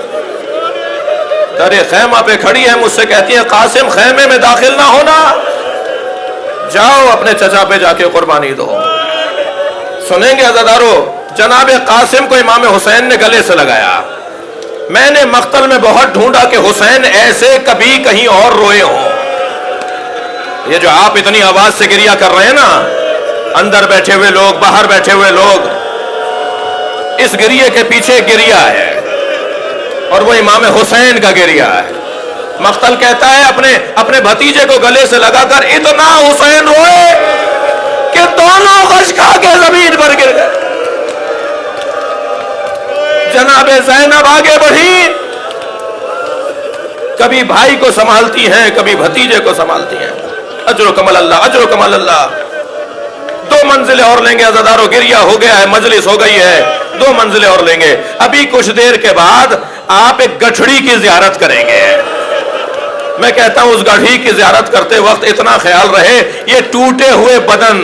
در خیمہ پہ کھڑی ہے، مجھ سے کہتی ہے قاسم خیمے میں داخل نہ ہونا، جاؤ اپنے چچا پہ جا کے قربانی دو۔ سنیں گے عزادارو، جناب قاسم کو امام حسین نے گلے سے لگایا۔ میں نے مقتل میں بہت ڈھونڈا کہ حسین ایسے کبھی کہیں اور روئے ہوں۔ یہ جو آپ اتنی آواز سے گریہ کر رہے ہیں نا، اندر بیٹھے ہوئے لوگ، باہر بیٹھے ہوئے لوگ، اس گریہ کے پیچھے گریہ ہے اور وہ امام حسین کا گریہ ہے۔ مقتل کہتا ہے اپنے بھتیجے کو گلے سے لگا کر اتنا حسین روئے کہ دونوں غش کھا کے زمین پر گر گئے۔ جناب زینب آگے بڑھی، کبھی بھائی کو سنبھالتی ہیں، کبھی بھتیجے کو سنبھالتی ہیں۔ اجر و کمال اللہ، اجر و کمال اللہ۔ 2 منزلیں اور لیں گے عزادارو، گریہ ہو گیا ہے، مجلس ہو گئی ہے، 2 منزلیں اور لیں گے۔ ابھی کچھ دیر کے بعد آپ ایک گٹھڑی کی زیارت کریں گے۔ میں کہتا ہوں اس گڑھی کی زیارت کرتے وقت اتنا خیال رہے، یہ ٹوٹے ہوئے بدن،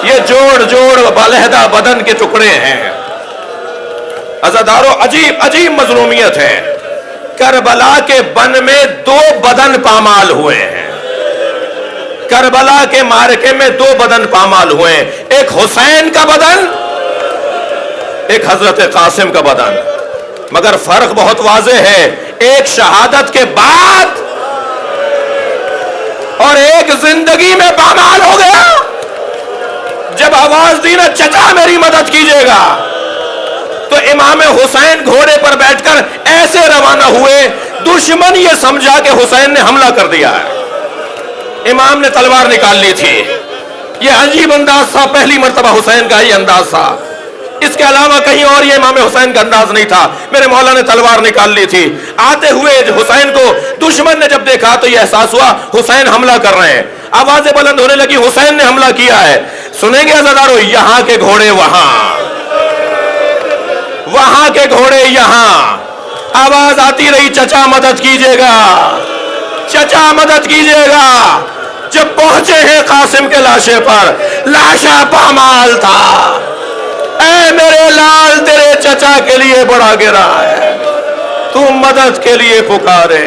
یہ جوڑ بالہدہ بدن کے ٹکڑے ہیں۔ عزادارو عجیب مظلومیت ہے، کربلا کے بن میں 2 بدن پامال ہوئے ہیں، کربلا کے معرکے میں 2 بدن پامال ہوئے ہیں، ایک حسین کا بدن، ایک حضرت قاسم کا بدن، مگر فرق بہت واضح ہے، ایک شہادت کے بعد اور ایک زندگی میں پامال ہو گیا۔ جب آواز دی نا چچا میری مدد کیجئے گا، تو امام حسین گھوڑے پر بیٹھ کر ایسے روانہ ہوئے، دشمن یہ سمجھا کہ حسین نے حملہ کر دیا ہے۔ امام نے تلوار نکال لی تھی، یہ عجیب انداز تھا، پہلی مرتبہ حسین کا یہ انداز تھا، اس کے علاوہ کہیں اور یہ امام حسین کا انداز نہیں تھا۔ میرے مولا نے تلوار نکال لی تھی، آتے ہوئے حسین کو دشمن نے جب دیکھا تو یہ احساس ہوا حسین حملہ کر رہے ہیں، آوازیں بلند ہونے لگی حسین نے حملہ کیا ہے۔ سنیں گے عزادارو، یہاں کے گھوڑے وہاں، وہاں کے گھوڑے یہاں، آواز آتی رہی چچا مدد کیجئے گا، چچا مدد کیجئے گا۔ جب پہنچے ہیں قاسم کے لاشے پر، لاشا پامال تھا۔ اے میرے لال تیرے چچا کے لیے بڑا گرا ہے، تو مدد کے لیے پکارے،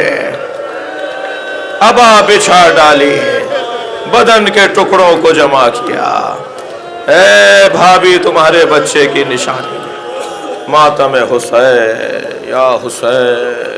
ابا بچھا ڈالی، بدن کے ٹکڑوں کو جمع کیا، اے بھابھی تمہارے بچے کی نشانی، ماتم حسین یا حسین۔